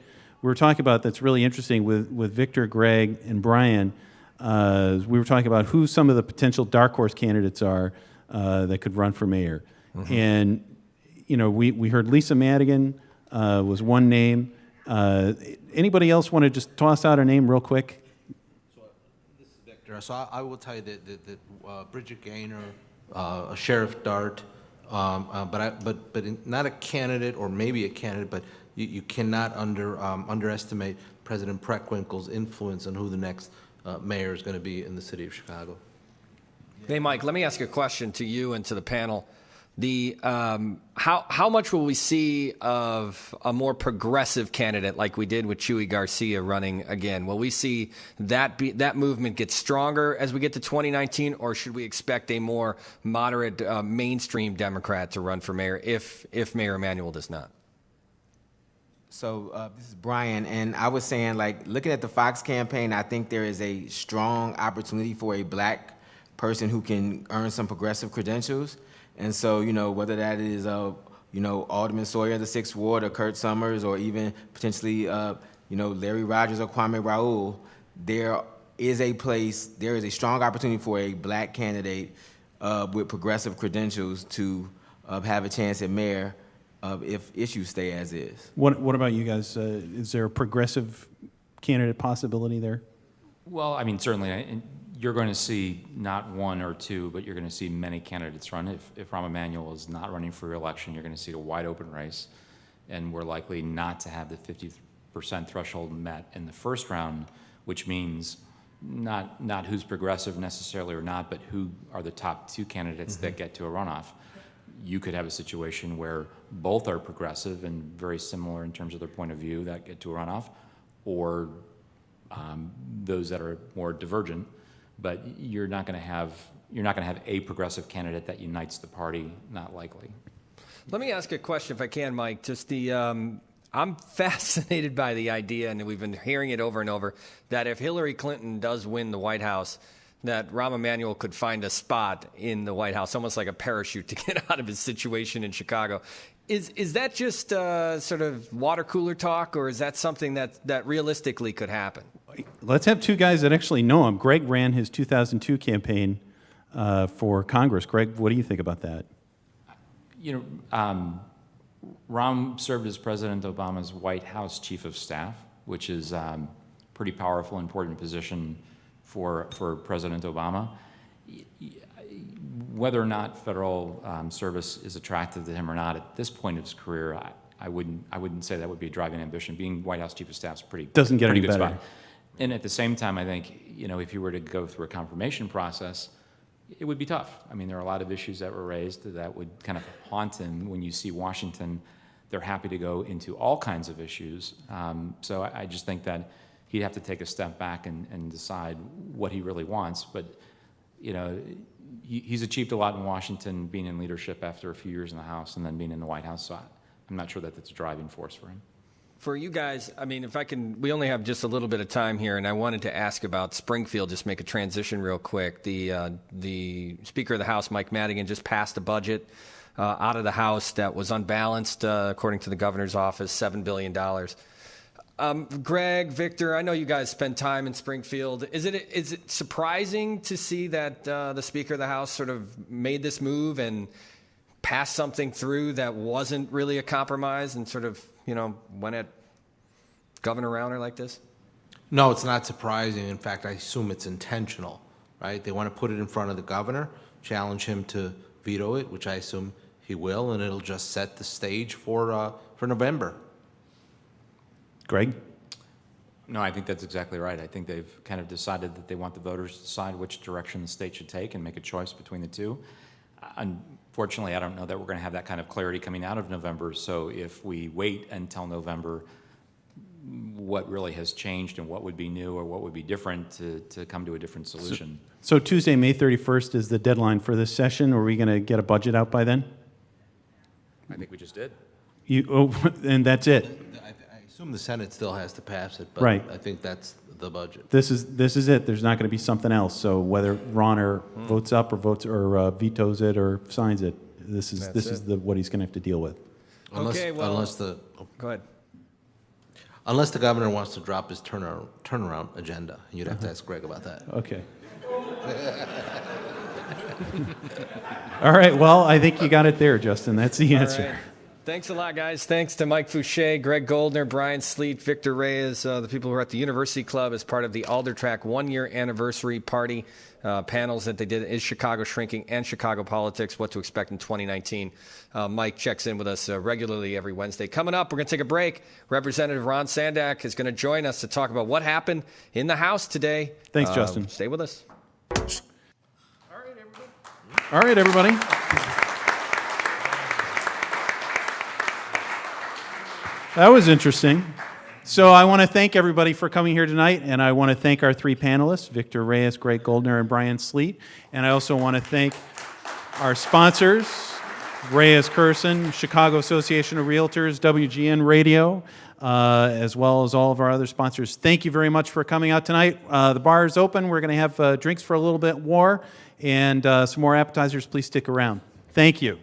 we were talking about that's really interesting with Victor, Greg, and Brian, we were talking about who some of the potential dark horse candidates are that could run for mayor. Mm-hmm. And, we heard Lisa Madigan was one name. Anybody else want to just toss out a name real quick? So this is Victor. So I will tell you that Bridget Gaynor, Sheriff Dart, but not a candidate, or maybe a candidate, but you cannot underestimate President Preckwinkle's influence on who the next mayor is going to be in the city of Chicago. Hey, Mike, let me ask a question to you and to the panel. How much will we see of a more progressive candidate like we did with Chuy Garcia running again? Will we see that movement get stronger as we get to 2019, or should we expect a more moderate mainstream Democrat to run for mayor if Mayor Emanuel does not? So this is Brian, and I was saying, like, looking at the Fox campaign, I think there is a strong opportunity for a black person who can earn some progressive credentials. And so, whether that is, Alderman Sawyer of the 6th Ward, or Kurt Summers, or even potentially, Larry Rogers or Kwame Raoul, there is a strong opportunity for a black candidate with progressive credentials to have a chance at mayor if issues stay as is. What about you guys? Is there a progressive candidate possibility there? Well, I mean, certainly, you're going to see not 1 or 2, but you're going to see many candidates run. If Rahm Emanuel is not running for re-election, you're going to see a wide open race, and we're likely not to have the 50% threshold met in the first round, which means not who's progressive necessarily or not, but who are the top 2 candidates that get to a runoff. You could have a situation where both are progressive and very similar in terms of their point of view that get to a runoff, or those that are more divergent. But you're not going to have a progressive candidate that unites the party. Not likely. Let me ask a question, if I can, Mike. Just I'm fascinated by the idea, and we've been hearing it over and over, that if Hillary Clinton does win the White House, that Rahm Emanuel could find a spot in the White House, almost like a parachute to get out of his situation in Chicago. Is that just sort of water cooler talk, or is that something that realistically could happen? Let's have 2 guys that actually know him. Greg ran his 2002 campaign for Congress. Greg, what do you think about that? Rahm served as President Obama's White House Chief of Staff, which is a pretty powerful, important position for President Obama. Whether or not federal service is attractive to him or not at this point of his career, I wouldn't say that would be a driving ambition. Being White House Chief of Staff is pretty any good better. spot. And at the same time, I think if you were to go through a confirmation process, it would be tough. I mean, there are a lot of issues that were raised that would kind of haunt him. When you see Washington, they're happy to go into all kinds of issues. So I just think that he'd have to take a step back and decide what he really wants. But, you know, he's achieved a lot in Washington, being in leadership after a few years in the House and then being in the White House. So I'm not sure that that's a driving force for him. For you guys, I mean, if I can, we only have just a little bit of time here, and I wanted to ask about Springfield, just make a transition real quick. The Speaker of the House, Mike Madigan, just passed a budget out of the House that was unbalanced, according to the governor's office, $7 billion. Greg, Victor, I know you guys spend time in Springfield. Is it surprising to see that the Speaker of the House sort of made this move and passed something through that wasn't really a compromise and sort of, you know, went at Governor Rauner like this? No, it's not surprising. In fact, I assume it's intentional, right? They want to put it in front of the governor, challenge him to veto it, which I assume he will, and it'll just set the stage for November. Greg? No, I think that's exactly right. I think they've kind of decided that they want the voters to decide which direction the state should take and make a choice between the two. Unfortunately, I don't know that we're going to have that kind of clarity coming out of November. So if we wait until November, what really has changed and what would be new or what would be different to come to a different solution? So Tuesday, May 31st is the deadline for this session. Are we going to get a budget out by then? I think we just did. And that's it. I assume the Senate still has to pass it, but Right. I think that's the budget. This is it. There's not going to be something else. So whether Rauner votes up or vetoes it or signs it, this is what he's going to have to deal with. Okay, well- Go ahead. Unless the governor wants to drop his turnaround agenda, you'd have to ask Greg about that. Okay. All right. Well, I think you got it there, Justin. That's the answer. All right. Thanks a lot, guys. Thanks to Mike Fourcher, Greg Goldner, Brian Sleet, Victor Reyes, the people who are at the University Club as part of the Aldertrack one-year anniversary party panels that they did. Is Chicago shrinking and Chicago politics, what to expect in 2019. Mike checks in with us regularly every Wednesday. Coming up, we're going to take a break. Representative Ron Sandak is going to join us to talk about what happened in the House today. Thanks, Justin. Stay with us. All right, everybody. That was interesting. So I want to thank everybody for coming here tonight, and I want to thank our three panelists, Victor Reyes, Greg Goldner, and Brian Sleet. And I also want to thank our sponsors, Reyes Curson, Chicago Association of Realtors, WGN Radio, as well as all of our other sponsors. Thank you very much for coming out tonight. The bar is open. We're going to have drinks for a little bit more and some more appetizers. Please stick around. Thank you.